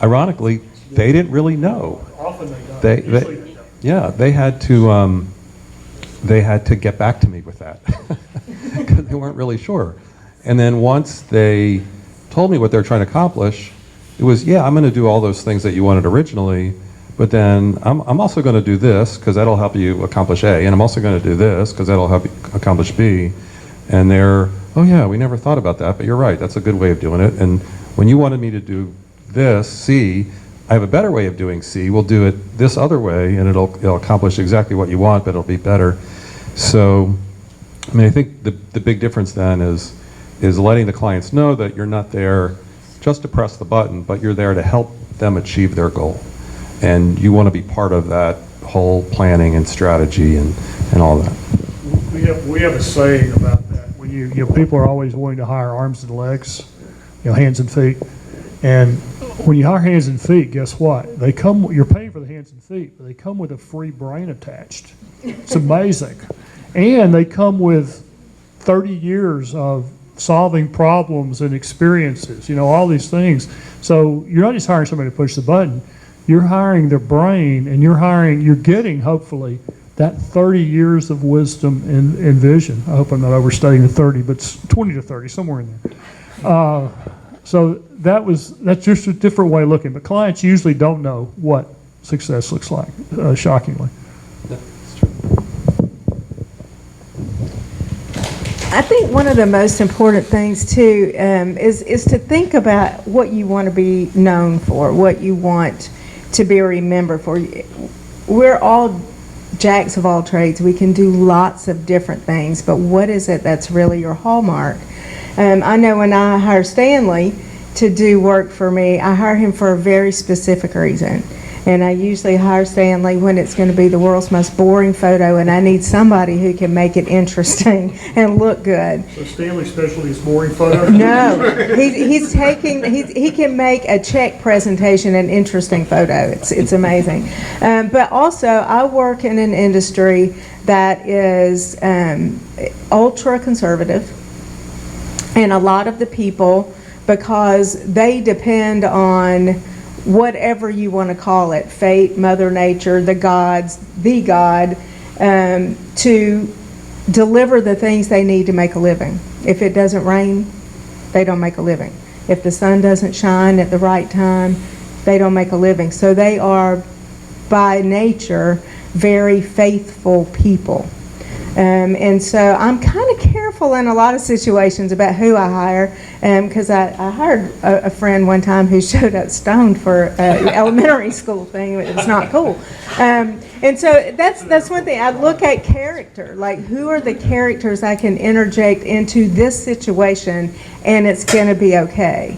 ironically, they didn't really know. Often they don't. They don't. Yeah, they had to get back to me with that because they weren't really sure. And then once they told me what they're trying to accomplish, it was, yeah, I'm going to do all those things that you wanted originally, but then I'm also going to do this because that'll help you accomplish A, and I'm also going to do this because that'll help you accomplish B. And they're, oh yeah, we never thought about that, but you're right, that's a good way of doing it. And when you wanted me to do this, C, I have a better way of doing C. We'll do it this other way, and it'll accomplish exactly what you want, but it'll be better. So, I mean, I think the big difference then is letting the clients know that you're not there just to press the button, but you're there to help them achieve their goal. And you want to be part of that whole planning and strategy and all that. We have a saying about that. When you know, people are always wanting to hire arms and legs, you know, hands and feet. And when you hire hands and feet, guess what? You're paying for the hands and feet, but they come with a free brain attached. It's amazing. And they come with 30 years of solving problems and experiences, you know, all these things. So you're not just hiring somebody to push the button, you're hiring their brain, and you're getting, hopefully, that 30 years of wisdom and vision. I hope I'm not overstating the 30, but it's 20 to 30, somewhere in there. So that's just a different way of looking. But clients usually don't know what success looks like, shockingly. That's true. I think one of the most important things too is to think about what you want to be known for, what you want to be remembered for. We're all jacks of all trades. We can do lots of different things, but what is it that's really your hallmark? I know when I hire Stanley to do work for me, I hire him for a very specific reason. And I usually hire Stanley when it's going to be the world's most boring photo, and I need somebody who can make it interesting and look good. So Stanley's specialty is boring photos? No, he can make a check presentation an interesting photo. It's amazing. But also, I work in an industry that is ultra conservative, and a lot of the people, because they depend on whatever you want to call it, fate, Mother Nature, the gods, the God, to deliver the things they need to make a living. If it doesn't rain, they don't make a living. If the sun doesn't shine at the right time, they don't make a living. So they are, by nature, very faithful people. And so I'm kind of careful in a lot of situations about who I hire, because I hired a friend one time who showed up stoned for an elementary school thing. It was not cool. And so that's one thing. I look at character, like who are the characters I can interject into this situation and it's going to be okay.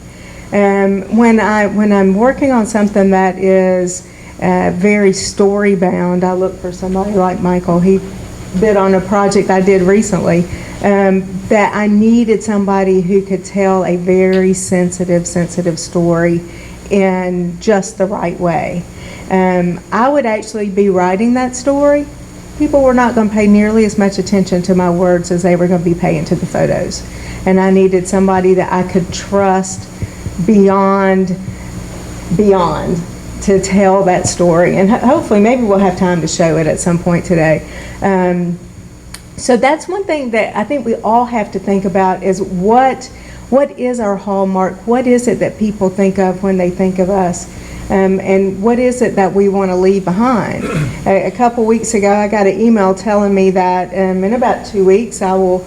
When I'm working on something that is very story bound, I look for somebody like Michael. He bid on a project I did recently, that I needed somebody who could tell a very sensitive story in just the right way. I would actually be writing that story. People were not going to pay nearly as much attention to my words as they were going to be paying to the photos. And I needed somebody that I could trust beyond to tell that story, and hopefully maybe we'll have time to show it at some point today. So that's one thing that I think we all have to think about is what is our hallmark? What is it that people think of when they think of us? And what is it that we want to leave behind? A couple weeks ago I got an email telling me that in about 2 weeks I will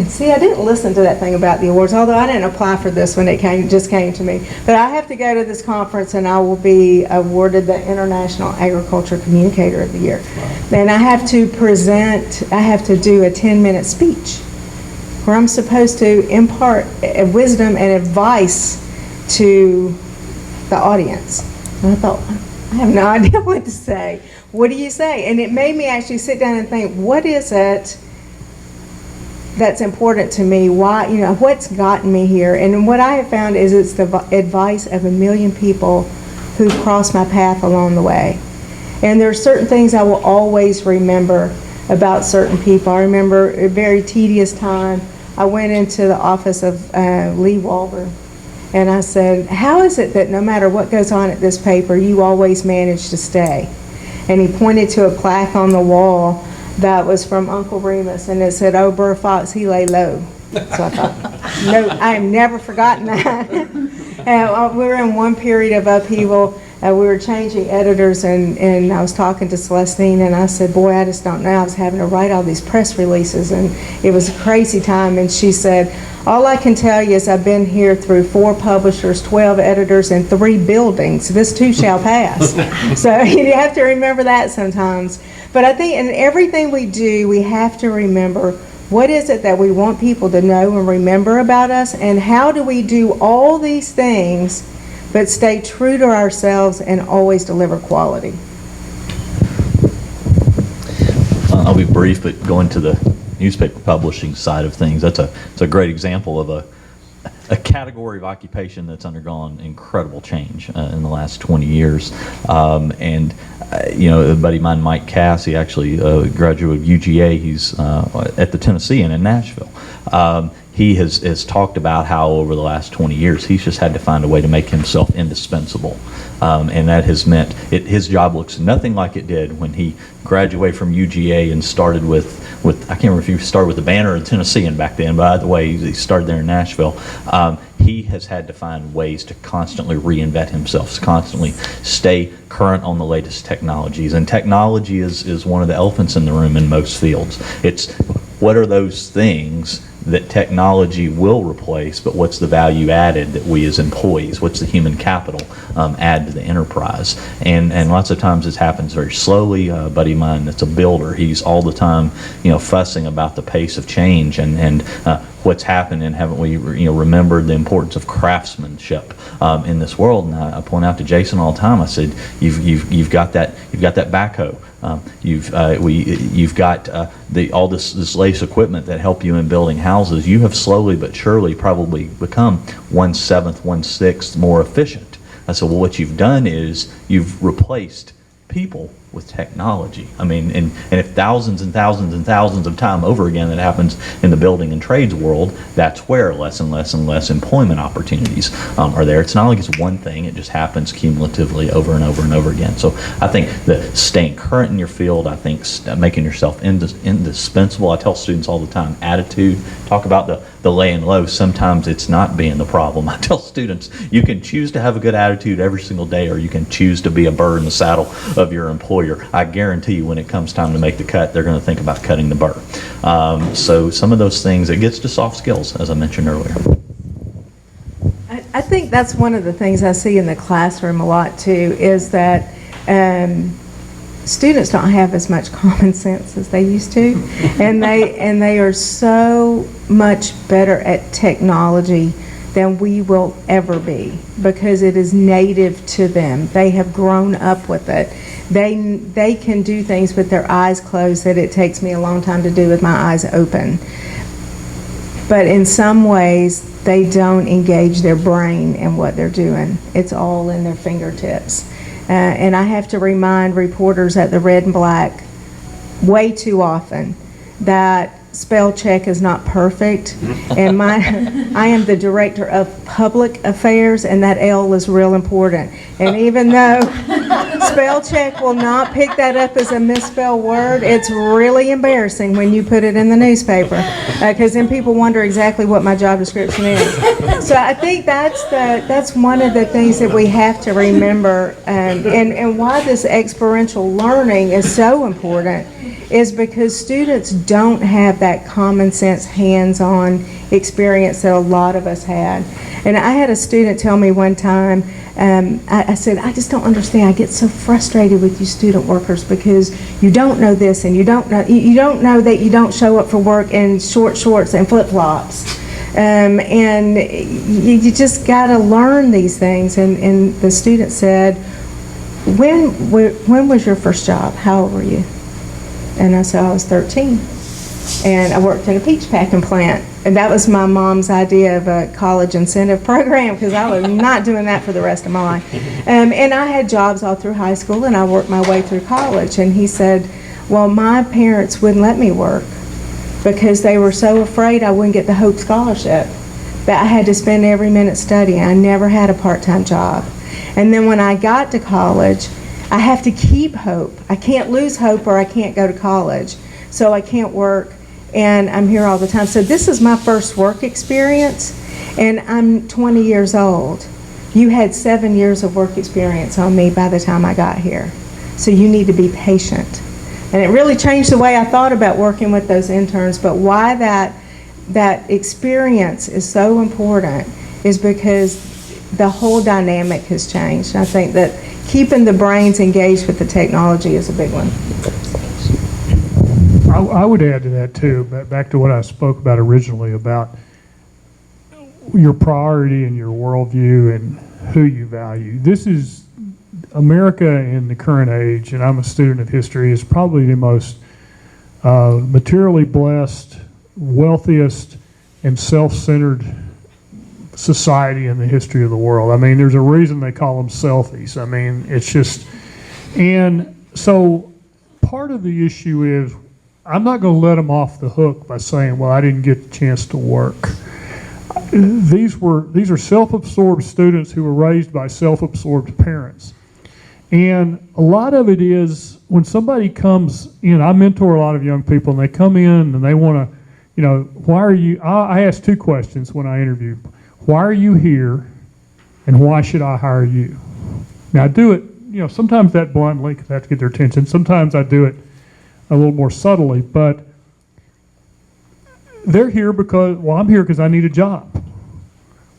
see, I didn't listen to that thing about the awards, although I didn't apply for this when it just came to me. But I have to go to this conference and I will be awarded the International Agriculture Communicator of the Year. And I have to do a 10-minute speech where I'm supposed to impart wisdom and advice to the audience. And I thought, I have no idea what to say. What do you say? And it made me actually sit down and think, what is it that's important to me? Why, what's gotten me here? And what I have found is it's the advice of 1 million people who crossed my path along the way. And there are certain things I will always remember about certain people. I remember a very tedious time. I went into the office of Lee Walber, and I said, how is it that no matter what goes on at this paper, you always manage to stay? And he pointed to a plaque on the wall that was from Uncle Remus, and it said, "Oh, Burr Fox, he lay low." So I thought, no, I have never forgotten that. We were in one period of upheaval. We were changing editors, and I was talking to Celestine, and I said, boy, I just don't know. I was having to write all these press releases, and it was a crazy time. And she said, all I can tell you is I've been here through 4 publishers, 12 editors, and 3 buildings. This too shall pass. So you have to remember that sometimes. But I think in everything we do, we have to remember what is it that we want people to know and remember about us, and how do we do all these things but stay true to ourselves and always deliver quality. I'll be brief, but going to the newspaper publishing side of things, it's a great example of a category of occupation that's undergone incredible change in the last 20 years. A buddy of mine, Mike Cass, he actually graduated of UGA. He's at the Tennessean in Nashville. He has talked about how over the last 20 years he's just had to find a way to make himself indispensable, and that has meant his job looks nothing like it did when he graduated from UGA and started with I can't remember if he started with the Banner or the Tennessean back then, but either way he started there in Nashville. He has had to find ways to constantly reinvent himself, constantly stay current on the latest technologies, and technology is one of the elephants in the room in most fields. It's what are those things that technology will replace, but what's the value added that we as employees, what's the human capital add to the enterprise? And lots of times this happens very slowly. A buddy of mine that's a builder, he's all the time, fussing about the pace of change and what's happened, and haven't we remembered the importance of craftsmanship in this world? And I point out to Jason all the time, I said, you've got that backhoe. You've got all this latest equipment that help you in building houses. You have slowly but surely probably become 1/7, 1/6 more efficient. I said, well, what you've done is you've replaced people with technology. I mean, and if thousands and thousands and thousands of time over again that happens in the building and trades world, that's where less and less and less employment opportunities are there. It's not like it's one thing, it just happens cumulatively over and over and over again. So I think that staying current in your field, I think making yourself indispensable. I tell students all the time, attitude, talk about the laying low. Sometimes it's not being the problem. I tell students, you can choose to have a good attitude every single day, or you can choose to be a bird in the saddle of your employer. I guarantee you when it comes time to make the cut, they're going to think about cutting the burr. So some of those things, it gets to soft skills, as I mentioned earlier. I think that's one of the things I see in the classroom a lot too, is that students don't have as much common sense as they used to, and they are so much better at technology than we will ever be, because it is native to them. They have grown up with it. They can do things with their eyes closed that it takes me a long time to do with my eyes open. But in some ways, they don't engage their brain in what they're doing. It's all in their fingertips. And I have to remind reporters at the Red and Black way too often that spell check is not perfect, and I am the director of public affairs, and that L is real important. And even though spell check will not pick that up as a misspelled word, it's really embarrassing when you put it in the newspaper, because then people wonder exactly what my job description is. So I think that's one of the things that we have to remember, and why this experiential learning is so important is because students don't have that common sense, hands-on experience that a lot of us had. And I had a student tell me one time, I said, I just don't understand. I get so frustrated with you student workers because you don't know this, and you don't know that you don't show up for work in short shorts and flip-flops. And you just got to learn these things. And the student said, when was your first job? How old were you? And I said, I was 13. And I worked in a peach packing plant. And that was my mom's idea of a college incentive program, because I was not doing that for the rest of my life. And I had jobs all through high school, and I worked my way through college. And he said, well, my parents wouldn't let me work because they were so afraid I wouldn't get the Hope Scholarship, that I had to spend every minute studying. I never had a part-time job. And then when I got to college, I have to keep hope. I can't lose hope, or I can't go to college. So I can't work, and I'm here all the time. So this is my first work experience, and I'm 20 years old. You had 7 years of work experience on me by the time I got here. So you need to be patient. And it really changed the way I thought about working with those interns. But why that experience is so important is because the whole dynamic has changed. I think that keeping the brains engaged with the technology is a big one. I would add to that too, back to what I spoke about originally about your priority and your worldview and who you value. This is America in the current age, and I'm a student of history, is probably the most materially blessed, wealthiest, and self-centered society in the history of the world. I mean, there's a reason they call them selfies. I mean, it's just, and so part of the issue is I'm not going to let them off the hook by saying, well, I didn't get the chance to work. These are self-absorbed students who were raised by self-absorbed parents. And a lot of it is when somebody comes in, I mentor a lot of young people, and they come in and they want to, why are you, I ask two questions when I interview. Why are you here, and why should I hire you? Now, I do it, sometimes that bluntly, because I have to get their attention. Sometimes I do it a little more subtly, but they're here because, well, I'm here because I need a job.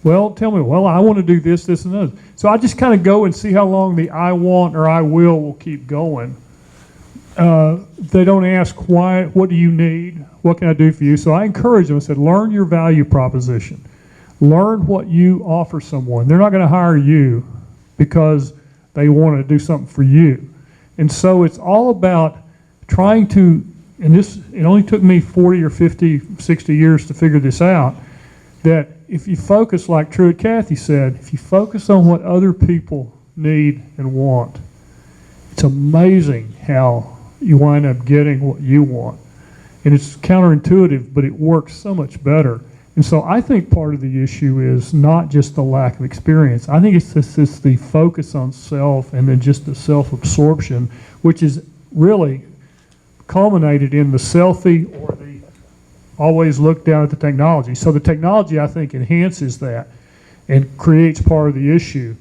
Well, tell me, well, I want to do this, this, and this. So I just kind of go and see how long the I want or I will keep going. They don't ask why, what do you need? What can I do for you? So I encourage them. I said, learn your value proposition. Learn what you offer someone. They're not going to hire you because they want to do something for you. And so it's all about trying to, and this, it only took me 40 or 50, 60 years to figure this out, that if you focus, like Truett Cathy said, if you focus on what other people need and want, it's amazing how you wind up getting what you want. And it's counterintuitive, but it works so much better. And so I think part of the issue is not just the lack of experience. I think it's just the focus on self and then just the self-absorption, which is really culminated in the selfie or the always look down at the technology. So the technology, I think, enhances that and creates part of the issue.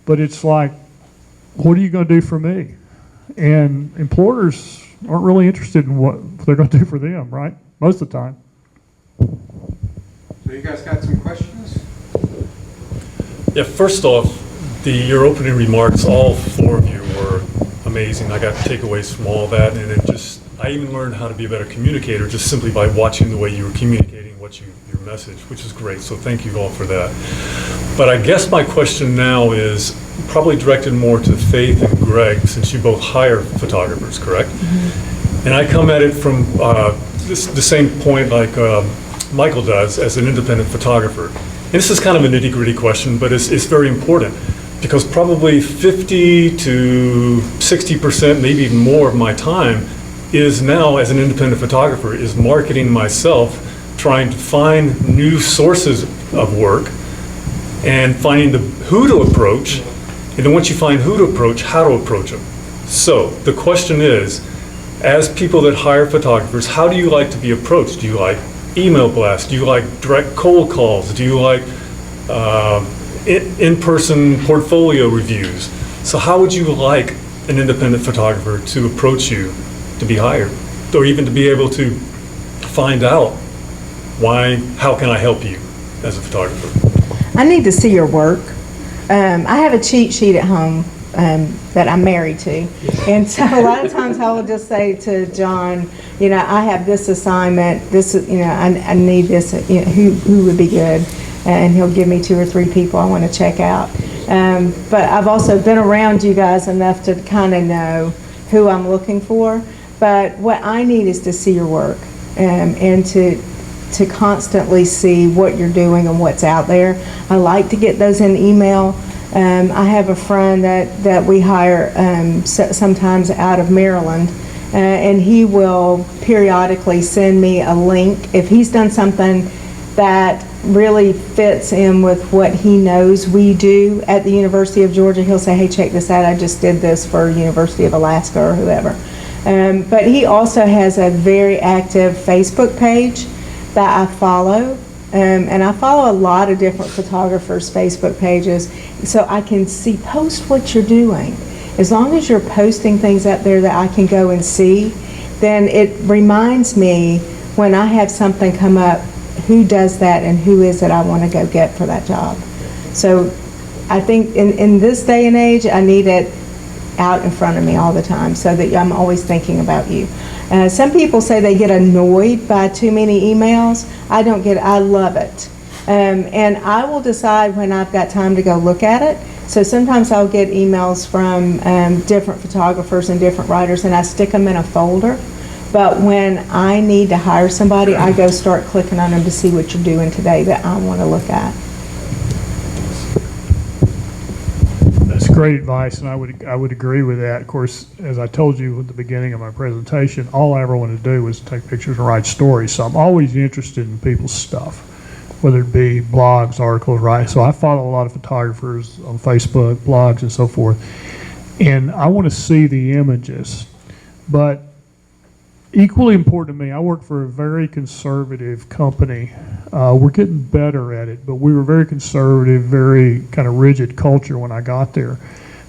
But it's like, what are you going to do for me? And employers aren't really interested in what they're going to do for them, right? Most of the time. So you guys got some questions? Yeah, first off, your opening remarks, all four of you were amazing. I got takeaways from all that, and I even learned how to be a better communicator just simply by watching the way you were communicating your message, which is great. So thank you all for that. But I guess my question now is probably directed more to Faith and Greg, since you both hire photographers, correct? Mm-hmm. And I come at it from the same point like Michael does as an independent photographer. And this is kind of a nitty-gritty question, but it's very important because probably 50 to 60%, maybe even more of my time is now, as an independent photographer, is marketing myself, trying to find new sources of work and finding who to approach. And then once you find who to approach, how to approach them. So the question is, as people that hire photographers, how do you like to be approached? Do you like email blasts? Do you like direct cold calls? Do you like in-person portfolio reviews? So how would you like an independent photographer to approach you to be hired, or even to be able to find out how can I help you as a photographer? I need to see your work. I have a cheat sheet at home that I'm married to. And so a lot of times I will just say to John, I have this assignment, I need this, who would be good? And he'll give me 2 or 3 people I want to check out. But I've also been around you guys enough to kind of know who I'm looking for. But what I need is to see your work and to constantly see what you're doing and what's out there. I like to get those in email. I have a friend that we hire sometimes out of Maryland, and he will periodically send me a link. If he's done something that really fits in with what he knows we do at the University of Georgia, he'll say, hey, check this out. I just did this for University of Alaska or whoever. But he also has a very active Facebook page that I follow. And I follow a lot of different photographers' Facebook pages so I can post what you're doing. As long as you're posting things out there that I can go and see, then it reminds me when I have something come up, who does that and who is it I want to go get for that job. So I think in this day and age, I need it out in front of me all the time so that I'm always thinking about you. Some people say they get annoyed by too many emails. I love it. And I will decide when I've got time to go look at it. So sometimes I'll get emails from different photographers and different writers, and I stick them in a folder. But when I need to hire somebody, I go start clicking on them to see what you're doing today that I want to look at. That's great advice, and I would agree with that. Of course, as I told you at the beginning of my presentation, all I ever wanted to do was take pictures and write stories. So I'm always interested in people's stuff, whether it be blogs, articles, right? So I follow a lot of photographers on Facebook, blogs, and so forth. And I want to see the images. But equally important to me, I work for a very conservative company. We're getting better at it, but we were very conservative, very kind of rigid culture when I got there.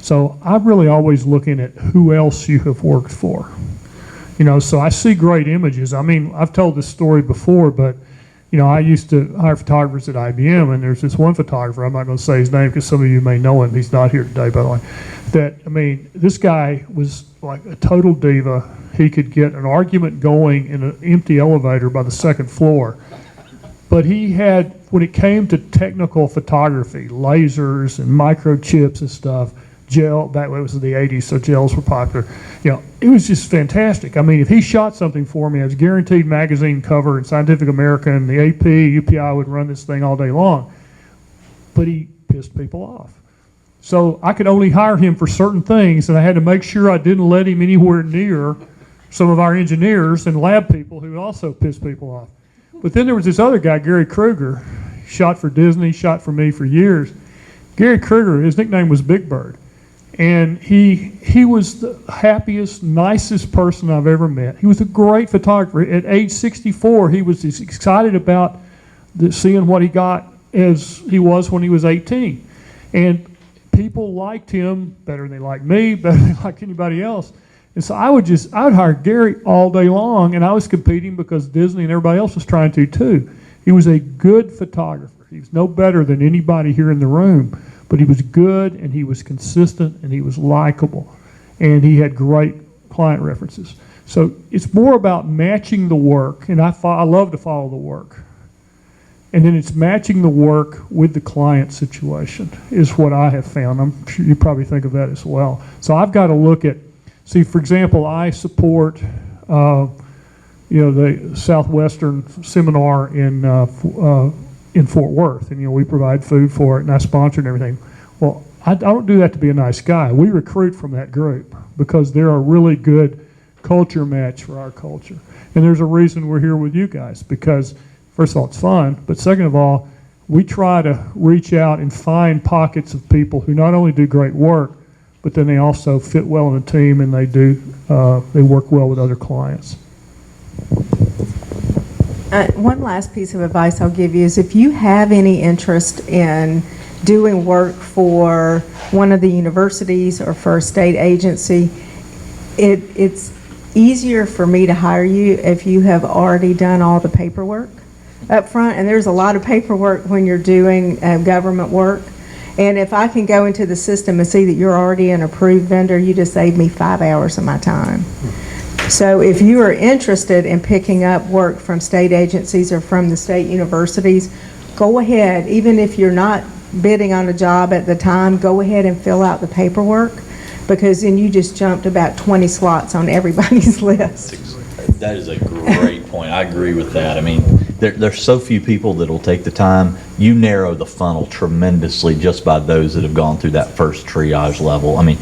So I'm really always looking at who else you have worked for. So I see great images. I mean, I've told this story before, but I used to hire photographers at IBM, and there's this one photographer, I'm not going to say his name because some of you may know him, he's not here today, by the way, this guy was like a total diva. He could get an argument going in an empty elevator by the second floor. But he had, when it came to technical photography, lasers and microchips and stuff, gel, that was the 80s, so gels were popular. It was just fantastic. I mean, if he shot something for me, I was guaranteed magazine cover in Scientific American, the AP, UPI would run this thing all day long. But he pissed people off. So I could only hire him for certain things, and I had to make sure I didn't let him anywhere near some of our engineers and lab people who also pissed people off. But then there was this other guy, Gary Kruger, shot for Disney, shot for me for years. Gary Kruger, his nickname was Big Bird. And he was the happiest, nicest person I've ever met. He was a great photographer. At age 64, he was as excited about seeing what he got as he was when he was 18. And people liked him better than they liked me, better than they liked anybody else. And so I would hire Gary all day long, and I was competing because Disney and everybody else was trying to too. He was a good photographer. He was no better than anybody here in the room, but he was good, and he was consistent, and he was likable, and he had great client references. So it's more about matching the work, and I love to follow the work. And then it's matching the work with the client situation is what I have found. I'm sure you probably think of that as well. So I've got to look at, for example, I support, the Southwestern Seminar in Fort Worth, and we provide food for it, and I sponsor and everything. Well, I don't do that to be a nice guy. We recruit from that group because they're a really good culture match for our culture. And there's a reason we're here with you guys, because first of all, it's fun, but second of all, we try to reach out and find pockets of people who not only do great work, but then they also fit well in the team, and they work well with other clients. One last piece of advice I'll give you is if you have any interest in doing work for one of the universities or for a state agency, it's easier for me to hire you if you have already done all the paperwork up front, and there's a lot of paperwork when you're doing government work. And if I can go into the system and see that you're already an approved vendor, you just saved me 5 hours of my time. So if you are interested in picking up work from state agencies or from the state universities, go ahead. Even if you're not bidding on a job at the time, go ahead and fill out the paperwork, because then you just jumped about 20 slots on everybody's list. That is a great point. I agree with that. I mean, there's so few people that will take the time. You narrow the funnel tremendously just by those that have gone through that first triage level. I mean,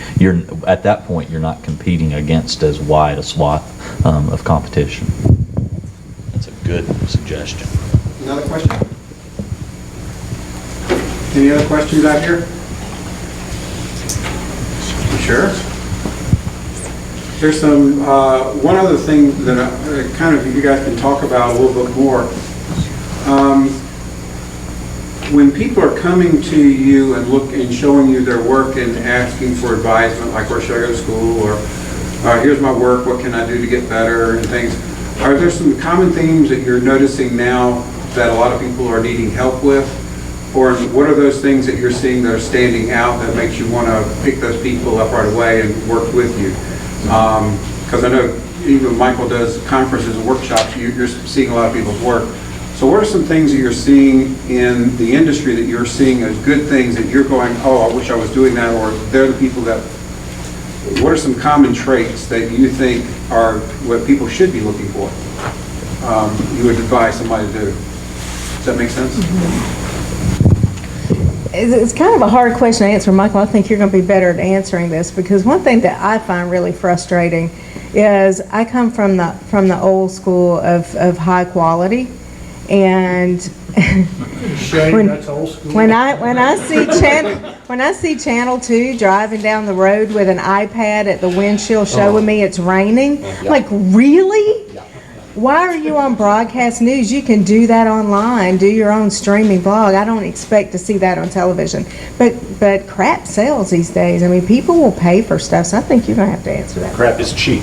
at that point, you're not competing against as wide a swath of competition. That's a good suggestion. Another question? Any other questions out here? You sure? There's some, one other thing that you guys can talk about a little bit more. When people are coming to you and showing you their work and asking for advisement, like where should I go to school, or here's my work, what can I do to get better, and things, are there some common themes that you're noticing now that a lot of people are needing help with? Or what are those things that you're seeing that are standing out that makes you want to pick those people up right away and work with you? Because I know even when Michael does conferences and workshops, you're seeing a lot of people's work. So what are some things that you're seeing in the industry that you're seeing as good things that you're going, oh, I wish I was doing that, or they're the people that, what are some common traits that you think are what people should be looking for? You would advise somebody to do. Does that make sense? Mm-hmm. It's kind of a hard question to answer, Michael. I think you're going to be better at answering this, because one thing that I find really frustrating is I come from the old school of high quality, and That's old school. when I see Channel 2 driving down the road with an iPad at the windshield showing me it's raining, I'm like, really? Why are you on broadcast news? You can do that online, do your own streaming blog. I don't expect to see that on television. But crap sells these days. I mean, people will pay for stuff, so I think you're going to have to answer that. Crap is cheap.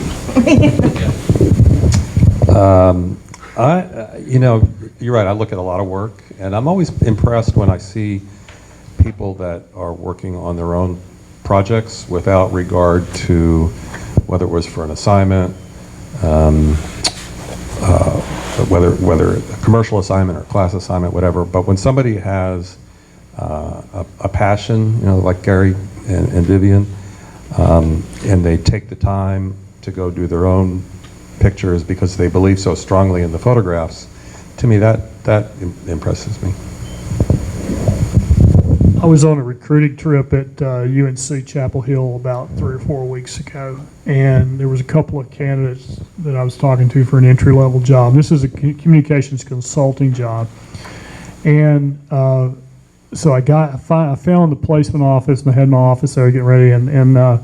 you're right, I look at a lot of work, and I'm always impressed when I see people that are working on their own projects without regard to whether it was for an assignment, whether a commercial assignment or class assignment, whatever. But when somebody has a passion, like Gary and Vivian, and they take the time to go do their own pictures because they believe so strongly in the photographs, to me that impresses me. I was on a recruiting trip at UNC Chapel Hill about 3 or 4 weeks ago, and there was a couple of candidates that I was talking to for an entry-level job. This is a communications consulting job, and so I found the placement office, and I had my office there getting ready, and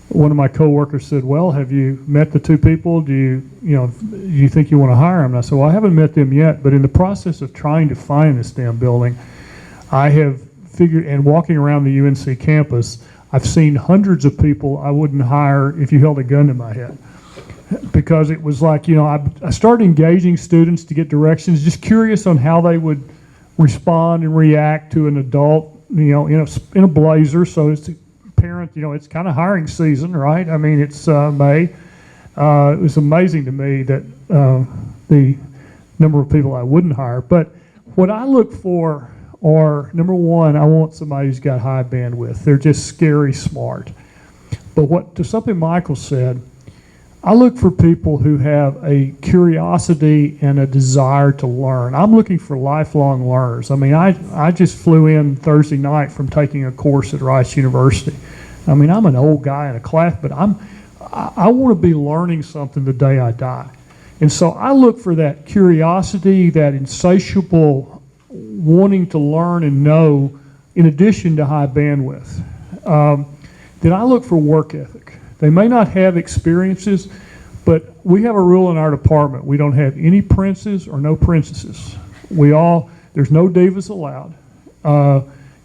one of my coworkers said, "Well, have you met the two people? Do you think you want to hire them?" And I said, "Well, I haven't met them yet, but in the process of trying to find this damn building, I have figured, and walking around the UNC campus, I've seen hundreds of people I wouldn't hire if you held a gun to my head." Because it was like, I started engaging students to get directions, just curious on how they would respond and react to an adult, in a blazer. So it's a parent, it's kind of hiring season, right? I mean, it's May. It was amazing to me that the number of people I wouldn't hire. But what I look for are, number one, I want somebody who's got high bandwidth. They're just scary smart. But to something Michael said, I look for people who have a curiosity and a desire to learn. I'm looking for lifelong learners. I mean, I just flew in Thursday night from taking a course at Rice University. I mean, I'm an old guy in a class, but I want to be learning something the day I die. And so I look for that curiosity, that insatiable wanting to learn and know, in addition to high bandwidth. Then I look for work ethic. They may not have experiences, but we have a rule in our department. We don't have any princes or no princesses. There's no divas allowed.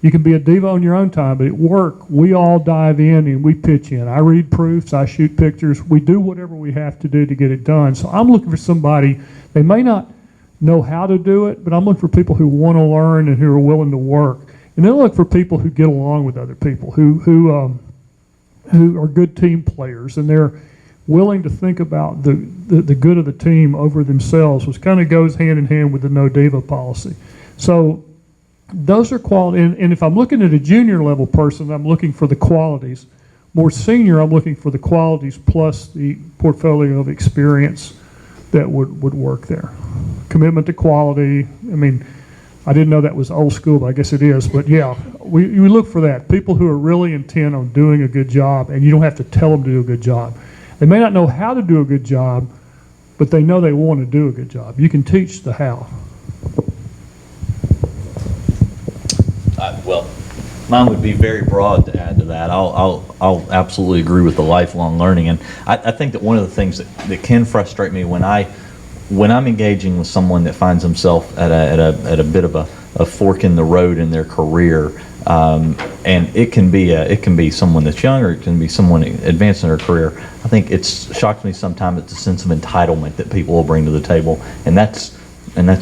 You can be a diva on your own time, but at work, we all dive in and we pitch in. I read proofs, I shoot pictures, we do whatever we have to do to get it done. So I'm looking for somebody, they may not know how to do it, but I'm looking for people who want to learn and who are willing to work. And then I look for people who get along with other people, who are good team players, and they're willing to think about the good of the team over themselves, which kind of goes hand in hand with the no diva policy. So those are quality, and if I'm looking at a junior level person, I'm looking for the qualities. More senior, I'm looking for the qualities plus the portfolio of experience that would work there. Commitment to quality. I mean, I didn't know that was old school, but I guess it is. But yeah, we look for that. People who are really intent on doing a good job, and you don't have to tell them to do a good job. They may not know how to do a good job, but they know they want to do a good job. You can teach the how. Well, mine would be very broad to add to that. I'll absolutely agree with the lifelong learning, and I think that one of the things that can frustrate me when I'm engaging with someone that finds himself at a bit of a fork in the road in their career, and it can be someone that's young, or it can be someone advanced in their career. I think it's shocked me sometimes at the sense of entitlement that people will bring to the table, and that's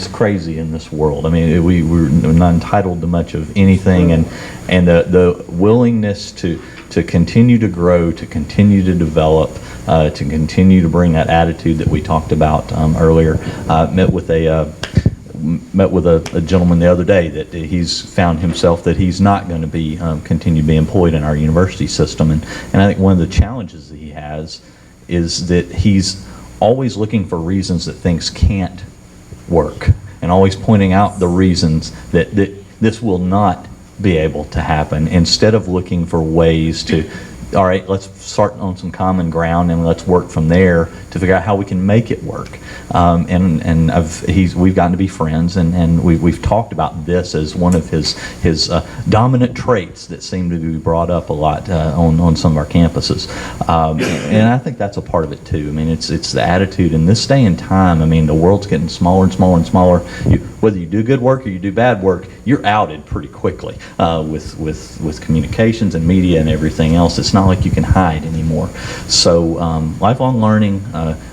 crazy in this world. I mean, we're not entitled to much of anything, and the willingness to continue to grow, to continue to develop, to continue to bring that attitude that we talked about earlier. Met with a gentleman the other day that he's found himself that he's not going to be continue to be employed in our university system, and I think one of the challenges that he has is that he's always looking for reasons that things can't work, and always pointing out the reasons that this will not be able to happen, instead of looking for ways to, all right, let's start on some common ground and let's work from there to figure out how we can make it work. We've gotten to be friends, and we've talked about this as one of his dominant traits that seem to be brought up a lot on some of our campuses, and I think that's a part of it too. I mean, it's the attitude in this day and time. I mean, the world's getting smaller and smaller and smaller. Whether you do good work or you do bad work, you're outed pretty quickly with communications and media and everything else. It's not like you can hide anymore. So lifelong learning,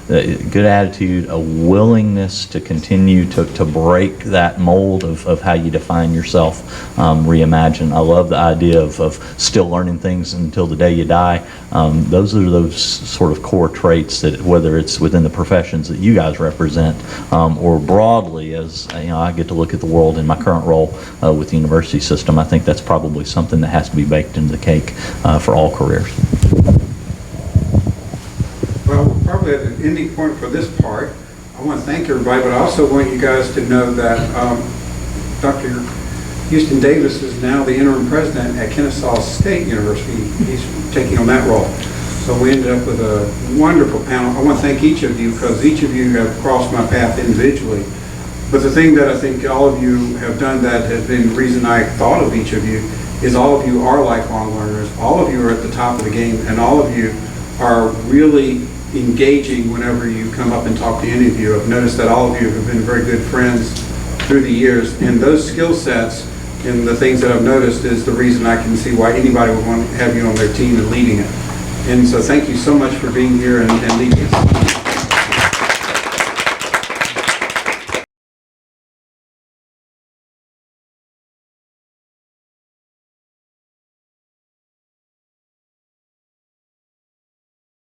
good attitude, a willingness to continue to break that mold of how you define yourself, reimagine. I love the idea of still learning things until the day you die. Those are those sort of core traits that, whether it's within the professions that you guys represent, or broadly, as I get to look at the world in my current role with the university system, I think that's probably something that has to be baked into the cake for all careers. Well, we're probably at the ending point for this part. I want to thank everybody, but I also want you guys to know that Dr. Houston Davis is now the interim president at Kennesaw State University. He's taking on that role. So we ended up with a wonderful panel. I want to thank each of you because each of you have crossed my path individually. But the thing that I think all of you have done that has been the reason I thought of each of you is all of you are lifelong learners. All of you are at the top of the game, and all of you are really engaging whenever you come up and talk to any of you. I've noticed that all of you have been very good friends through the years, and those skill sets and the things that I've noticed is the reason I can see why anybody would want to have you on their team and leading it. And so thank you so much for being here and leading us.